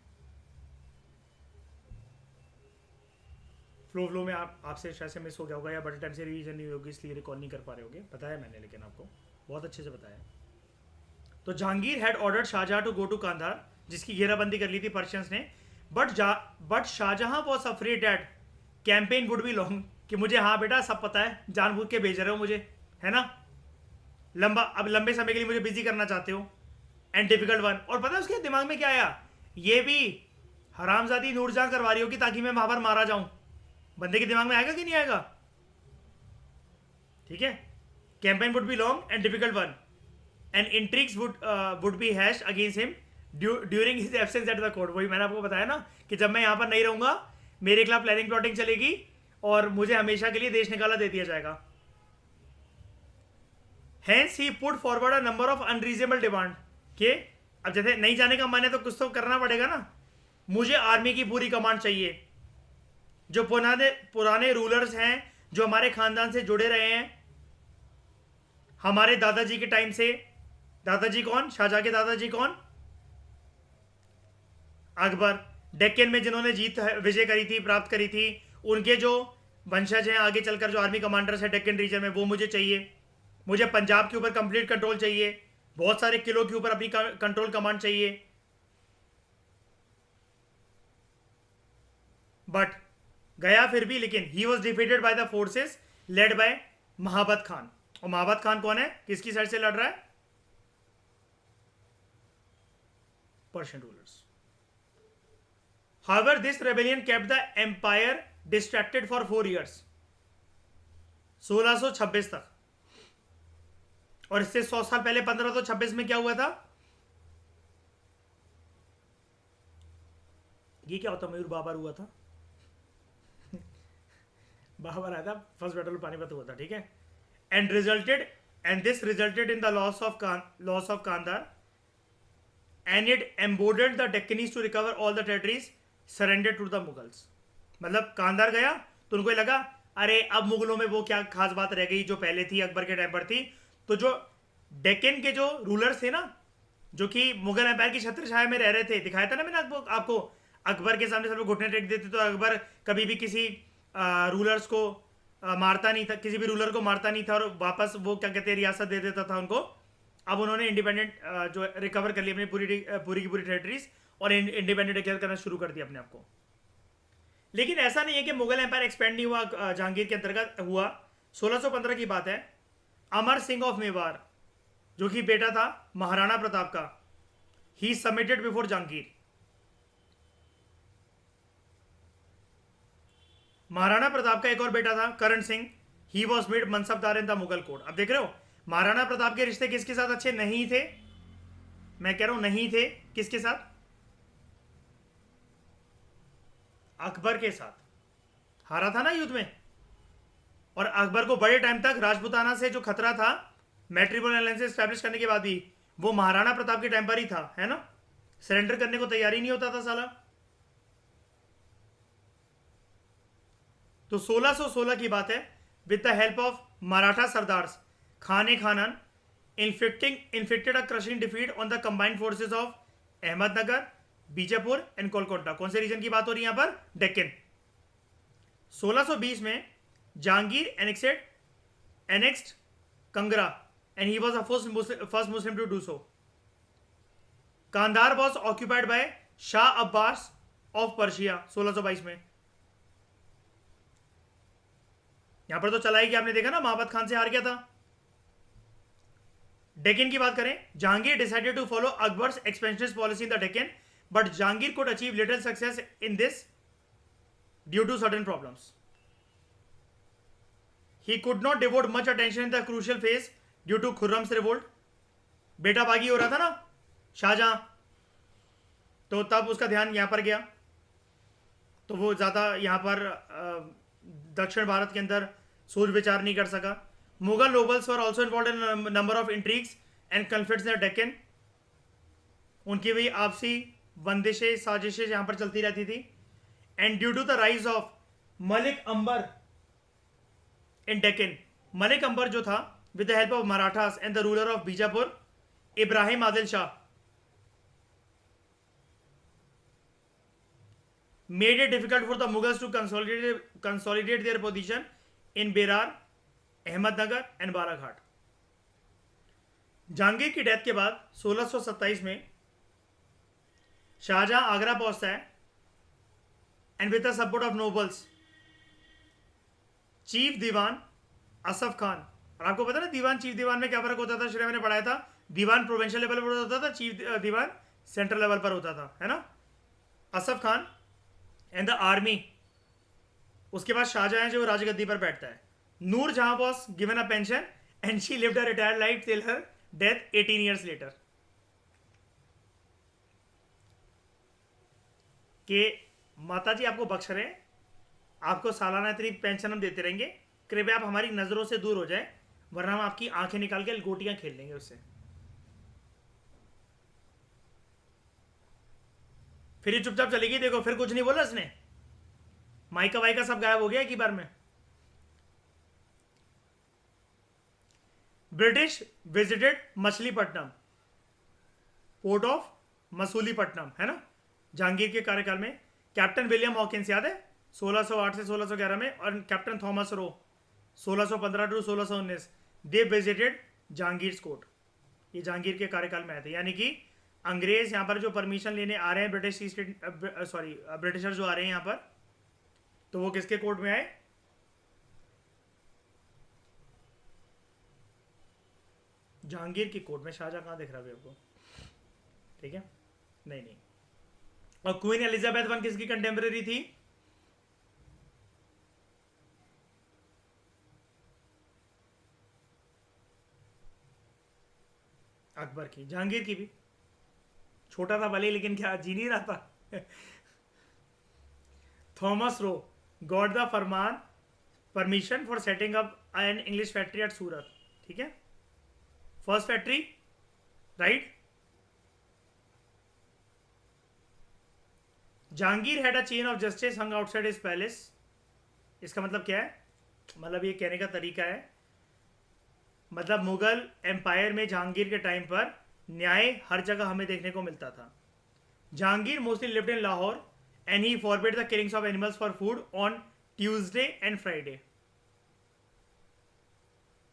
फ्लो में आपसे शायद से मिस हो गया होगा, या बड़े टाइम से रिवीजन नहीं होगी इसलिए रिकॉल नहीं कर पा रहे होगे, बताया मैंने लेकिन आपको बहुत अच्छे से बताया। तो Jahangir had ordered Shah Jahan to go to Kandahar, जिसकी घेराबंदी कर ली थी पर्शियंस ने, but Shah Jahan was afraid that campaign would be long, कि मुझे हाँ बेटा सब पता है, जानबूझ के भेज रहे हो मुझे, है ना, अब लंबे समय के लिए मुझे बिजी करना चाहते हो, एंड डिफिकल्ट वन। और पता है उसके दिमाग में क्या आया, ये भी हरामजादी नूरजहां करवा रही होगी ताकि मैं वहां पर मारा जाऊं। बंदे के दिमाग में आएगा कि नहीं आएगा, ठीक है। Campaign would be long and difficult one, and intrigues would be hatched against him during his absence at the court. वही मैंने आपको बताया ना कि जब मैं यहां पर नहीं रहूंगा मेरे खिलाफ प्लानिंग प्लॉटिंग चलेगी और मुझे हमेशा के लिए देश निकाला दे दिया जाएगा। Hence he put forward a number of unreasonable demand कि अब जैसे नहीं जाने का मन है तो कुछ तो करना पड़ेगा ना, मुझे आर्मी की पूरी कमांड चाहिए, जो पुराने रूलर्स हैं जो हमारे खानदान से जुड़े रहे हैं, हमारे दादाजी के टाइम से। दादाजी कौन, शाहजहां के दादाजी कौन, अकबर। डेक्कन में जिन्होंने जीत विजय करी थी, प्राप्त करी थी, उनके जो वंशज हैं आगे चलकर, जो आर्मी कमांडर्स हैं डेक्कन रीजन में, वो मुझे चाहिए। मुझे पंजाब के ऊपर कंप्लीट कंट्रोल चाहिए, बहुत सारे किलों के ऊपर अपनी कंट्रोल कमांड चाहिए। बट गया फिर भी, लेकिन he was defeated by the forces led by Mahabat Khan. और महाबत खान कौन है, किसकी साइड से लड़ रहा है, Persian rulers. However, this rebellion kept the empire distracted for 4 years, 1626 तक। और इससे 100 साल पहले 1526 में क्या हुआ था, ये क्या होता, मयूर बाबर हुआ था बाबर आया था, फर्स्ट बैटल पानीपत हुआ था, ठीक है। And this resulted in the loss of Kandahar, and it emboldened the Deccanis to recover all the territories surrender to the Mughals. मतलब कांधार गया तो उनको लगा अरे अब मुगलों में वो क्या खास बात रह गई जो पहले थी, अकबर के टाइम पर थी। तो जो डेक्कन के जो रूलर्स थे ना, जो कि मुगल एम्पायर की छत्र छाया में रह रहे थे, दिखाया था ना मैंने आपको अकबर के सामने सब घुटने टेक देते, तो अकबर कभी भी किसी रूलर्स को मारता नहीं था, किसी भी रूलर को मारता नहीं था, और वापस वो क्या कहते हैं रियासत दे देता था उनको। अब उन्होंने इंडिपेंडेंट जो रिकवर कर ली अपनी पूरी की पूरी टेरिटरीज, और इंडिपेंडेंट डिक्लेयर करना शुरू कर दिया अपने आप को। लेकिन ऐसा नहीं है कि मुगल एम्पायर एक्सपेंड नहीं हुआ, जहांगीर के अंतर्गत हुआ। 1615 की बात है, अमर सिंह ऑफ मेवाड़, जो कि बेटा था महाराणा प्रताप का, he submitted before Jahangir. Maharana Pratap का एक और बेटा था Karan Singh, he was made mansabdar in the Mughal court. अब देख रहे हो महाराणा प्रताप के रिश्ते किसके साथ अच्छे नहीं थे, मैं कह रहा हूं नहीं थे, किसके साथ, अकबर के साथ। हारा था ना युद्ध में, और अकबर को बड़े टाइम तक राजपूताना से जो खतरा था मैट्रिमोनियल अलायंस एस्टैब्लिश करने के बाद भी, वो महाराणा प्रताप के टाइम पर ही था, है ना। सरेंडर करने को तैयार ही नहीं होता था साला। तो 1616 की बात है, with the help of Maratha sardars Khan i Khanan inflicted a crushing defeat on the combined forces of Ahmadnagar, Bijapur and Kolkata. कौन से रीजन की बात हो रही है यहां पर, डेक्कन। 1620 में Jahangir annexed Kangra, and he was the first Muslim to do so. Kandahar was occupied by Shah Abbas of Persia 1622 में। यहां पर तो चला ही कि आपने देखा ना, महाबत खान से हार गया था। डेक्कन की बात करें, Jahangir decided to follow Akbar's expansionist policy in the Deccan, but Jahangir could achieve little success in this due to certain problems. He could not devote much attention in the crucial phase due to Khurram's revolt. बेटा बागी हो रहा था ना शाहजहां, तो तब उसका ध्यान यहां पर गया, तो वो ज्यादा यहां पर दक्षिण भारत के अंदर सोच विचार नहीं कर सका। Mughal nobles were also involve in number of intrigues and conflicts in the Deccan. उनकी भी आपसी बंदिशें साजिशें यहाँ पर चलती रहती थी। And due to the rise of Malik Ambar in Deccan, Malik Ambar जो था with the help of Marathas and the ruler of Bijapur Ibrahim Adil Shah made it difficult for the Mughals to consolidate their position in Berar, Ahmednagar and Balaghat. Jahangir की डेथ के बाद 1627 में शाहजहां आगरा पहुंचता है and with the support of nobles chief diwan Asaf Khan. और आपको पता ना दीवान चीफ दीवान में क्या फर्क होता था, श्रेय मैंने पढ़ाया था। दीवान प्रोविंशियल लेवल पर होता था, चीफ दीवान सेंट्रल लेवल पर होता था, है ना। Asaf Khan and the army. उसके बाद शाहजहां जो राजगद्दी पर बैठता है। नूर जहां was given a pension and she lived a retired life till her death 18 years later. कि माता जी आपको बख्श रहे, आपको सालाना इतनी पेंशन हम देते रहेंगे, कृपया आप हमारी नजरों से दूर हो जाए, वरना हम आपकी आंखें निकाल के गोटियां खेल लेंगे उससे। फिर ये चुपचाप चलेगी, देखो फिर कुछ नहीं बोला इसने, माइका वाइका सब गायब हो गया एक ही बार में। British visited Machilipatnam, port of Masulipatnam, है ना, जहांगीर के कार्यकाल में। कैप्टन विलियम हॉकिंस याद है 1608 से 1611 में, और captain Thomas Roe 1615 to 1619, they visited Jahangir court. ये जहांगीर के कार्यकाल में आए थे। यानी कि अंग्रेज यहाँ पर जो परमिशन लेने आ रहे हैं, ब्रिटिशर जो आ रहे हैं यहाँ पर, तो वो किसके कोर्ट में आए? जहांगीर की कोर्ट में। शाहजहां कहाँ दिख रहा है आपको? ठीक है, नहीं। और क्वीन एलिजाबेथ वन किसकी कंटेम्पररी थी? अकबर की। जहांगीर की भी छोटा था भले, लेकिन क्या जी नहीं रहा था। Thomas Roe got the farman permission for setting up an English factory at Surat. ठीक है, first factory, right. Jahangir had a chain of justice hung outside his palace. इसका मतलब क्या है? मतलब ये कहने का तरीका है, मतलब मुगल एम्पायर में जहांगीर के टाइम पर न्याय हर जगह हमें देखने को मिलता था। Jahangir mostly lived in Lahore and he forbid the killings of animals for food on Tuesday and Friday.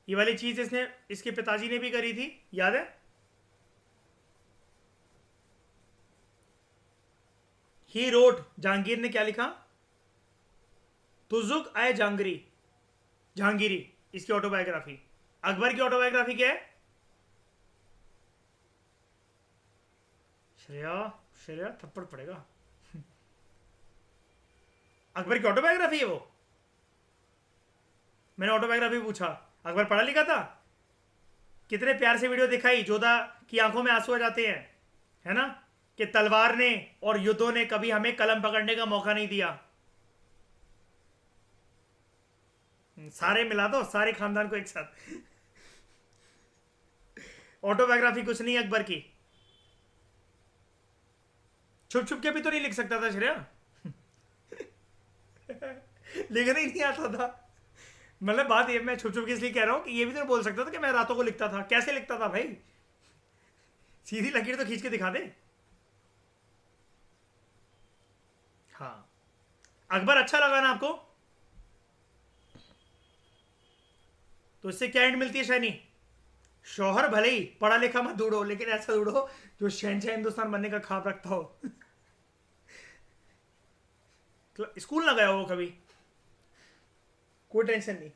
ये वाली चीज इसने इसके पिताजी ने भी करी थी, याद है? ही रोट, जहांगीर ने क्या लिखा? तुजुक आए जहांगीरी, इसकी ऑटोबायोग्राफी। अकबर की ऑटोबायोग्राफी क्या है? श्रेया थप्पड़ पड़ेगा। अकबर की ऑटोबायोग्राफी है वो। मैंने ऑटोबायोग्राफी पूछा, अकबर पढ़ा लिखा था? कितने प्यार से वीडियो दिखाई, जोधा की आंखों में आंसू आ जाते हैं, है ना, कि तलवार ने और युद्धों ने कभी हमें कलम पकड़ने का मौका नहीं दिया। सारे मिला दो, सारे खानदान को एक साथ। ऑटोबायोग्राफी कुछ नहीं अकबर की। छुप छुप के भी तो नहीं लिख सकता था श्रेया। लिखना ही नहीं आता था। मतलब बात ये, मैं छुप छुप के इसलिए कह रहा हूं कि ये भी तो बोल सकता था कि मैं रातों को लिखता था। कैसे लिखता था भाई? सीधी लकीर तो खींच के दिखा दे। हाँ, अकबर अच्छा लगा ना आपको? तो इससे क्या एंड मिलती है शाइनी? शौहर भले ही पढ़ा लिखा मत ढूंढो, लेकिन ऐसा ढूंढो जो शहनशाह हिंदुस्तान बनने का ख्वाब रखता हो। स्कूल ना गया हो कभी, कोई टेंशन नहीं।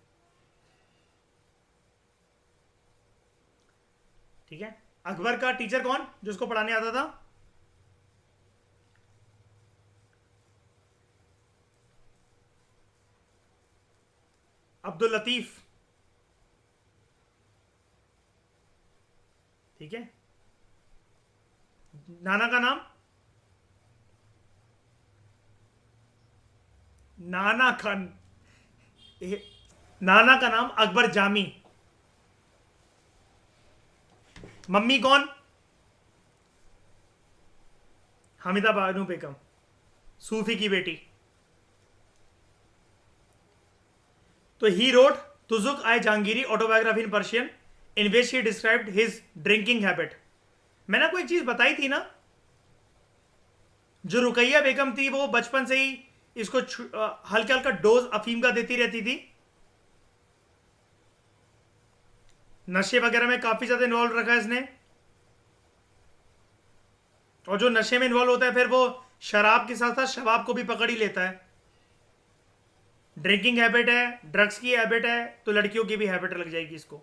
ठीक है, अकबर का टीचर कौन जो उसको पढ़ाने आता था? अब्दुल लतीफ। ठीक है, नाना का नाम? नाना खान। नाना का नाम अकबर जामी। मम्मी कौन? हामिदा बानो बेगम, सूफी की बेटी। तो he wrote Tuzuk I Jahangiri autobiography in Persian in which he described his drinking habit. मैंने आपको एक चीज बताई थी ना, जो रुकैया बेगम थी वो बचपन से ही इसको हल्का हल्का डोज अफीम का देती रहती थी, नशे वगैरह में काफी ज्यादा इन्वॉल्व रखा है इसने। और जो नशे में इन्वॉल्व होता है फिर वो शराब के साथ साथ शबाब को भी पकड़ ही लेता है। ड्रिंकिंग हैबिट है, ड्रग्स की हैबिट है, तो लड़कियों की भी हैबिट लग जाएगी इसको।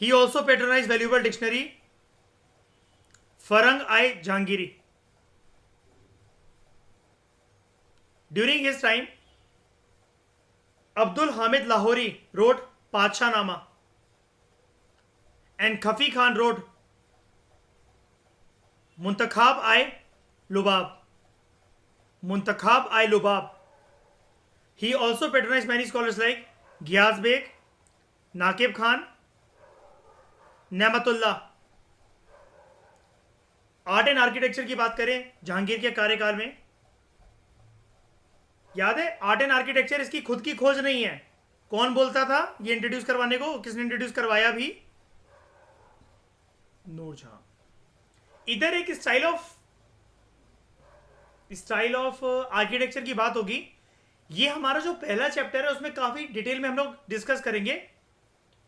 He also patronize valuable dictionary Farhang i Jahangiri. During his time Abdul Hamid Lahori wrote Padshahnama and Khafi Khan wrote Muntakhab ul Lubab. Muntakhab ul Lubab. He also patronize many scholars like Ghiyas Beg, Naqib Khan, Nematullah. Art and architecture की बात करें जहांगीर के कार्यकाल में, याद है आर्ट एंड आर्किटेक्चर इसकी खुद की खोज नहीं है। कौन बोलता था ये इंट्रोड्यूस करवाने को, किसने इंट्रोड्यूस करवाया भी? नूरजहां। इधर एक स्टाइल ऑफ आर्किटेक्चर की बात होगी। ये हमारा जो पहला चैप्टर है उसमें काफी डिटेल में हम लोग डिस्कस करेंगे।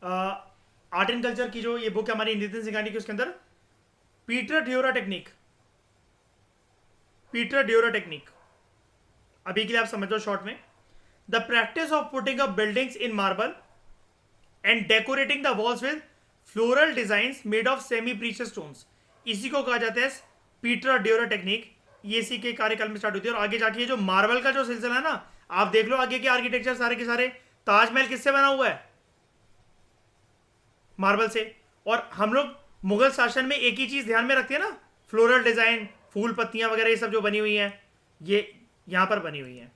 आर्ट एंड कल्चर की जो ये बुक है हमारी नितिन सिंघानी की, उसके अंदर पीटर ड्योरा टेक्निक, पीटर ड्योरा टेक्निक अभी के लिए आप समझो शॉर्ट में। The practice of putting up buildings in marble and decorating the walls with floral designs made of semi precious stones, इसी को कहा जाता है पीटर ड्योरा टेक्निक। ये इसी के कार्यकाल में स्टार्ट होती है। और आगे जाके जो मार्बल का जो सिलसिला है ना, आप देख लो आगे के आर्किटेक्चर सारे के सारे, ताजमहल किससे बना हुआ है? मार्बल से। और हम लोग मुगल शासन में एक ही चीज ध्यान में रखते हैं ना, फ्लोरल डिजाइन, फूल पत्तियां वगैरह ये सब जो बनी हुई हैं, ये यहां पर बनी हुई हैं।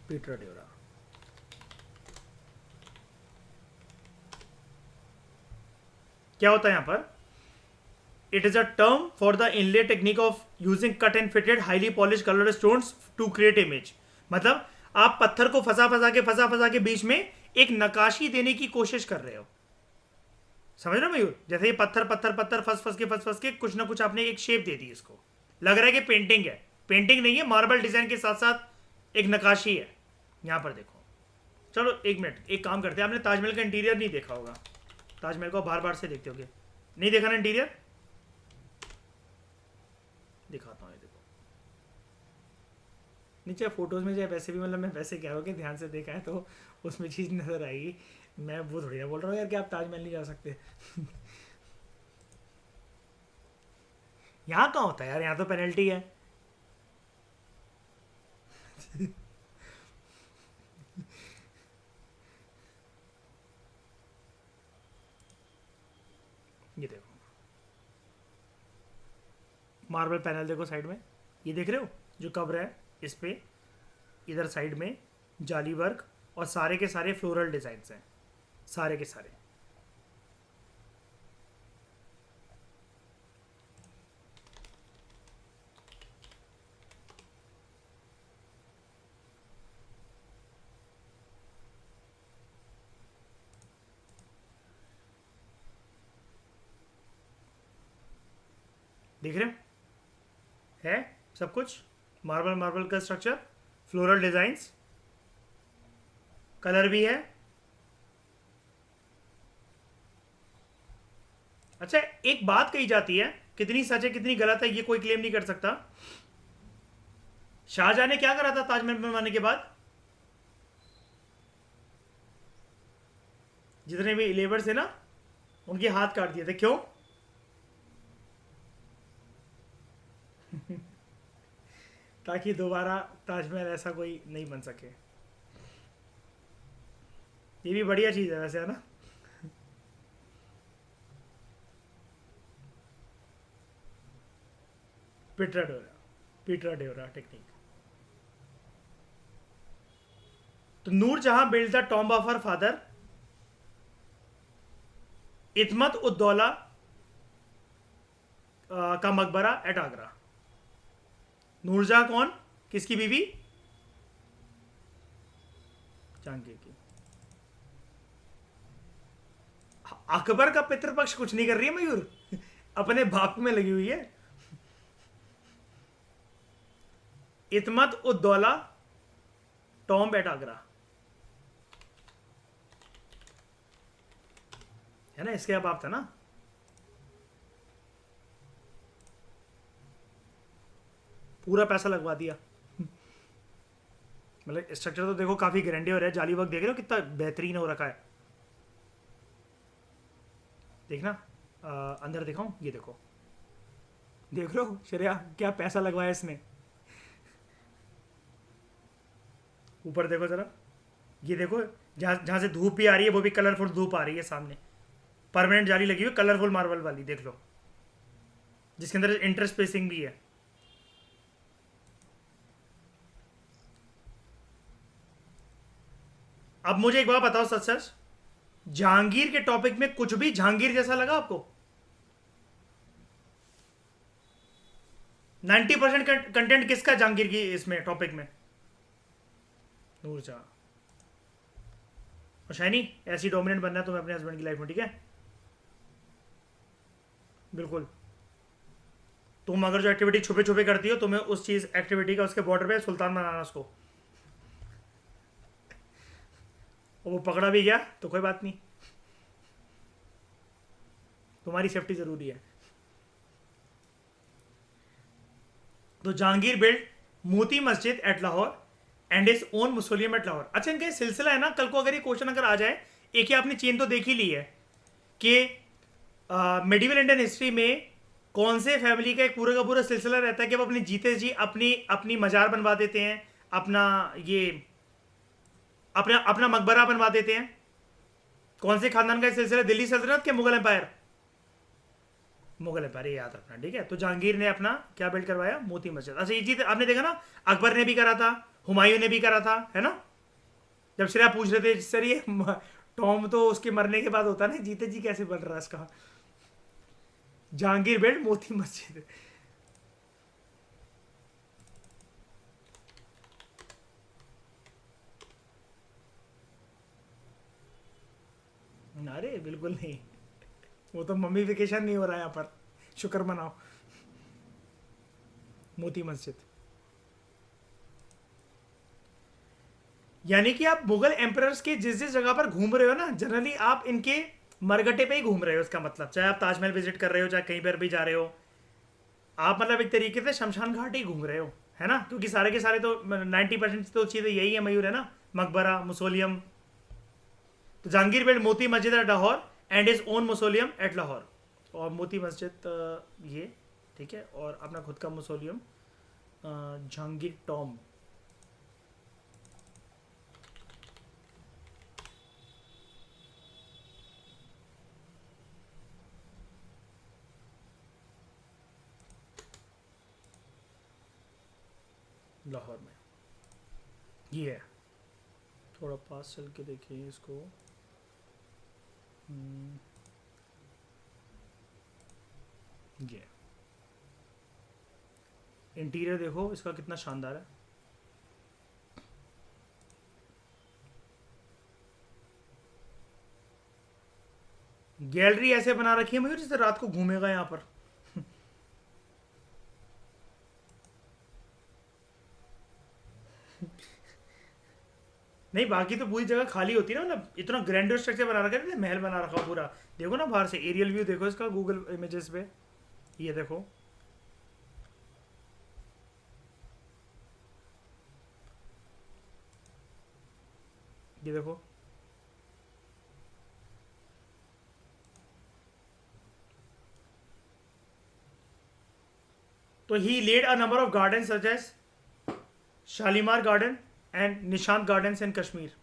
Pietra dura. क्या होता है यहां पर? It is a term for the inlay technique of using cut and fitted highly polished coloured stones to create image. मतलब आप पत्थर को फंसा के बीच में एक नकाशी देने की कोशिश कर रहे हो। समझ रहे हो मयूर? जैसे ये पत्थर पत्थर पत्थर फंस के कुछ ना कुछ आपने एक शेप दे दी इसको, लग रहा है कि पेंटिंग है। पेंटिंग नहीं है, मार्बल डिजाइन के साथ साथ एक नकाशी है। यहां पर देखो। चलो एक मिनट, एक काम करते हैं। आपने ताजमहल का इंटीरियर नहीं देखा होगा, ताजमहल को बार बार से देखते होगे, नहीं देखा ना इंटीरियर? दिखाता हूँ, ये देखो नीचे फोटोज में, चाहे वैसे भी, मतलब मैं वैसे कह रहा हूँ कि ध्यान से देखा है तो उसमें चीज़ नजर आएगी। मैं वो थोड़ी ना बोल रहा हूँ यार कि आप ताजमहल नहीं जा सकते। यहाँ कहाँ होता है यार, यहाँ तो पेनल्टी है। ये देखो मार्बल पैनल देखो साइड में, ये देख रहे हो जो कब्र है इस पे, इधर साइड में जाली वर्क और सारे के सारे फ्लोरल डिजाइन्स हैं, सारे के सारे। देख रहे हो है सब कुछ मार्बल, मार्बल का स्ट्रक्चर, फ्लोरल डिजाइन्स, कलर भी है। अच्छा एक बात कही जाती है, कितनी सच है कितनी गलत है ये कोई क्लेम नहीं कर सकता। शाहजहां ने क्या करा था ताजमहल बनवाने के बाद? जितने भी लेबर थे ना, उनके हाथ काट दिए थे। क्यों? ताकि दोबारा ताजमहल ऐसा कोई नहीं बन सके। ये भी बढ़िया चीज़ है वैसे, है ना? पीटर डोरा, पीटर डोरा टेक्निक। तो Noor Jahan build the tomb of her father Itimad uddaula का मकबरा एट आगरा। नूरजहां कौन, किसकी बीवी? जहांगीर की। अकबर का पितृपक्ष कुछ नहीं कर रही है मयूर, अपने बाप में लगी हुई है। इतमत उद्दौला टॉम्ब एट आगरा, है ना, इसके बाप था ना। पूरा पैसा लगवा दिया। मतलब स्ट्रक्चर तो देखो काफी ग्रैंडियर है, जाली वर्क देख रहे हो कितना बेहतरीन हो रखा है। देखना अंदर दिखाऊं, ये देखो, देख लो श्रेया क्या पैसा लगवाया इसने। ऊपर देखो जरा, ये देखो जहाँ जहाँ से धूप भी आ रही है वो भी कलरफुल धूप आ रही है सामने। परमानेंट जाली लगी हुई कलरफुल मार्बल वाली, देख लो, जिसके अंदर इंटर स्पेसिंग भी है। अब मुझे एक बात बताओ सच सच, जहांगीर के टॉपिक में कुछ भी जहांगीर जैसा लगा आपको? 90% कंटेंट किसका जहांगीर की इसमें टॉपिक में? नूरजहां। और शाइनी, ऐसी डोमिनेंट बनना है तुम्हें अपने हस्बैंड की लाइफ में, ठीक है? बिल्कुल। तुम अगर जो एक्टिविटी छुपे छुपे करती हो, तुम्हें उस चीज एक्टिविटी का उसके बॉर्डर पे सुल्तान बनाना उसको, और वो पकड़ा भी गया तो कोई बात नहीं, तुम्हारी सेफ्टी जरूरी है। तो Jahangir build Moti Masjid at Lahore and his own mausoleum at Lahore. अच्छा, इनका सिलसिला है ना, कल को अगर ये क्वेश्चन अगर आ जाए, एक ही आपने चेन तो देख ही ली है कि मेडिवल इंडियन हिस्ट्री में कौन से फैमिली का एक पूरा का पूरा सिलसिला रहता है कि वो अपने जीते जी अपनी अपनी मजार बनवा देते हैं, अपना ये अपना अपना मकबरा बनवा देते हैं। कौन से खानदान का सिलसिला? दिल्ली सल्तनत के मुगल एम्पायर? मुगल एम्पायर, ये याद रखना, ठीक है। तो जहांगीर ने अपना क्या बिल्ड करवाया? मोती मस्जिद। अच्छा, ये चीज आपने देखा ना, अकबर ने भी करा था, हुमायूं ने भी करा था, है ना। जब श्रेया पूछ रहे थे सर ये टॉम तो उसके मरने के बाद होता ना, जीते जी कैसे बन रहा है इसका? जहांगीर बिल्ड मोती मस्जिद। अरे बिल्कुल नहीं, वो तो मम्मी वेकेशन नहीं हो रहा है यहाँ पर, शुक्र मनाओ। मोती मस्जिद यानी कि आप मुगल एम्परर्स के जिस जिस जगह पर घूम रहे हो ना, जनरली आप इनके मरगटे पे ही घूम रहे हो। इसका मतलब चाहे आप ताजमहल विजिट कर रहे हो, चाहे कहीं पर भी जा रहे हो, आप मतलब एक तरीके से शमशान घाट ही घूम रहे हो, है ना। क्योंकि सारे के सारे तो 90% तो चीज़ें यही है मयूर, है ना, मकबरा, मुसोलियम। तो Jahangir build Moti Masjid at Lahore and his own mausoleum at Lahore. और मोती मस्जिद ये ठीक है, और अपना खुद का मुसोलियम जहांगीर टॉम। लाहौर में ये है। थोड़ा पास चल के देखिए इसको। ये इंटीरियर देखो इसका कितना शानदार है। गैलरी ऐसे बना रखी है मयूर जैसे रात को घूमेगा यहाँ पर। नहीं, बाकी तो पूरी जगह खाली होती है ना, मतलब इतना ग्रैंडर स्ट्रक्चर बना रखा है, महल बना रखा पूरा। देखो ना बाहर से एरियल व्यू देखो इसका गूगल इमेजेस पे, ये देखो। ये देखो, तो he laid a number of garden such as Shalimar garden and Nishat gardens in Kashmir.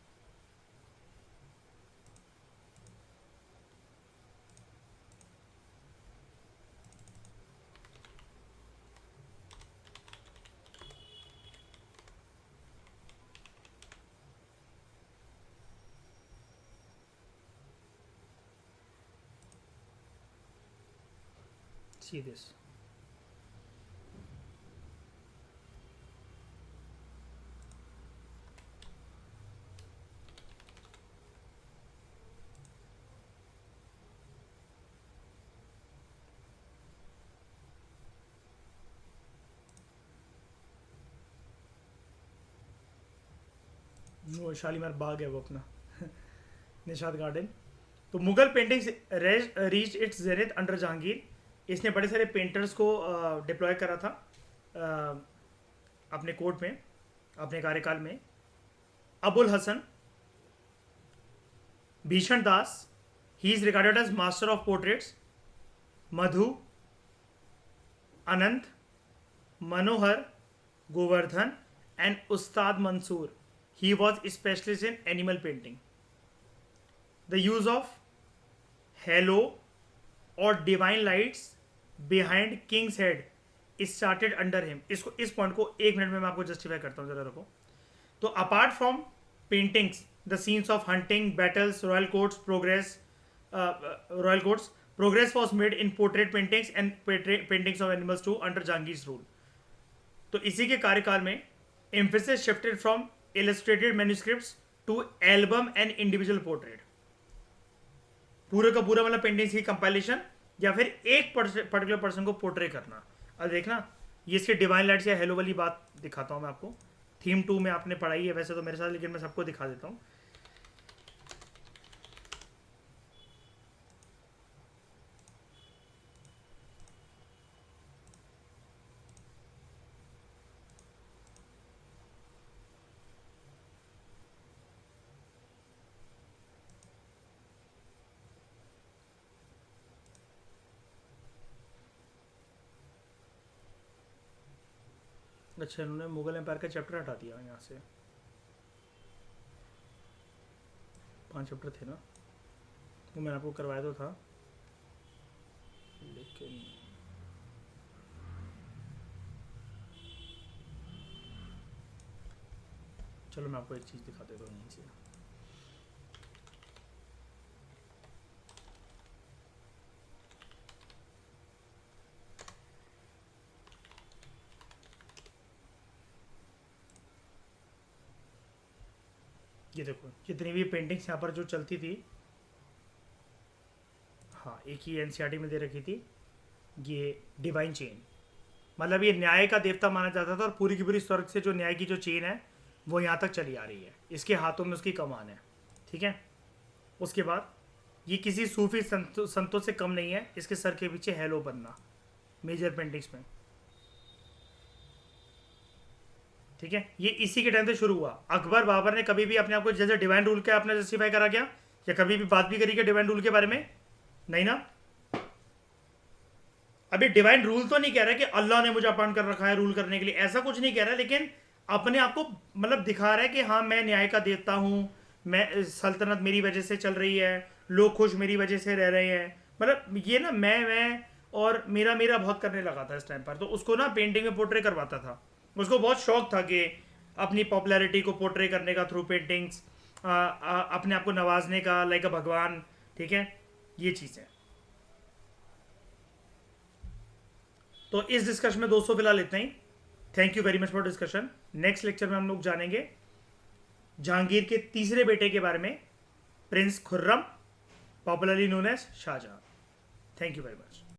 See this. वो शालीमार बाग है वो अपना निशाद गार्डन। तो Mughal paintings reach its zenith under Jahangir. इसने बड़े सारे पेंटर्स को डिप्लॉय करा था अपने कोर्ट में, अपने कार्यकाल में। Abul Hasan, Bishan Das, he is regarded as master of portraits. Madhu, Anant, Manohar, Govardhan and Ustad Mansur, he was specialist in animal painting. The use of halo or divine lights behind king's head started under him. इसको इस पॉइंट को एक मिनट में मैं आपको जस्टिफाई करता हूँ, जरा रुको। तो apart from paintings the scenes of hunting, battles, royal courts, progress was made in portrait paintings and paintings of animals too under Jahangir's rule. तो इसी के कार्यकाल में emphasis shifted from illustrated manuscripts to album and individual portrait। पूरे का पूरा मतलब paintings की कंपाइलेशन या फिर एक पर्टिकुलर पर्सन को पोर्ट्रे करना। अब देखना, ये इसके डिवाइन लाइट्स या हेलो वाली बात दिखाता हूँ मैं आपको। थीम 2 में आपने पढ़ाई है वैसे तो मेरे साथ, लेकिन मैं सबको दिखा देता हूँ। अच्छा, इन्होंने मुगल एम्पायर का चैप्टर हटा दिया यहाँ से। 5 चैप्टर थे ना, वो मैंने आपको करवाया तो था, लेकिन चलो मैं आपको एक चीज़ दिखा देता हूँ यहीं से। ये देखो, जितनी भी पेंटिंग्स यहाँ पर जो चलती थी, हाँ एक ही एनसीईआरटी में दे रखी थी, ये डिवाइन चेन, मतलब ये न्याय का देवता माना जाता था और पूरी की पूरी स्वर्ग से जो न्याय की जो चेन है वो यहाँ तक चली आ रही है, इसके हाथों में उसकी कमान है। ठीक है, उसके बाद ये किसी सूफी संतों से कम नहीं है, इसके सर के पीछे हेलो बनना मेजर पेंटिंग्स में। ठीक है, ये इसी के टाइम से शुरू हुआ। अकबर बाबर ने कभी भी अपने आप को जैसे डिवाइन रूल का आपने जस्टिफाई करा क्या, या कभी भी बात भी करी क्या डिवाइन रूल के बारे में? नहीं ना। अभी डिवाइन रूल तो नहीं कह रहा कि अल्लाह ने मुझे अपॉइंट कर रखा है रूल करने के लिए, ऐसा कुछ नहीं कह रहा, लेकिन अपने आप को मतलब दिखा रहा है कि हाँ मैं न्याय का देवता हूँ, मैं सल्तनत मेरी वजह से चल रही है, लोग खुश मेरी वजह से रह रहे हैं। मतलब ये ना मैं और मेरा मेरा बहुत करने लगा था इस टाइम पर, तो उसको ना पेंटिंग में पोर्ट्रे करवाता था। उसको बहुत शौक था कि अपनी पॉपुलैरिटी को पोर्ट्रे करने का थ्रू पेंटिंग्स, अपने आप को नवाजने का लाइक अ भगवान। ठीक है, ये चीज़ है। तो इस डिस्कशन में दोस्तों फिलहाल इतना ही। Thank you very much for discussion. Next lecture में हम लोग जानेंगे जहांगीर के तीसरे बेटे के बारे में, prince Khurram, popularly known as Shah Jahan. Thank you very much.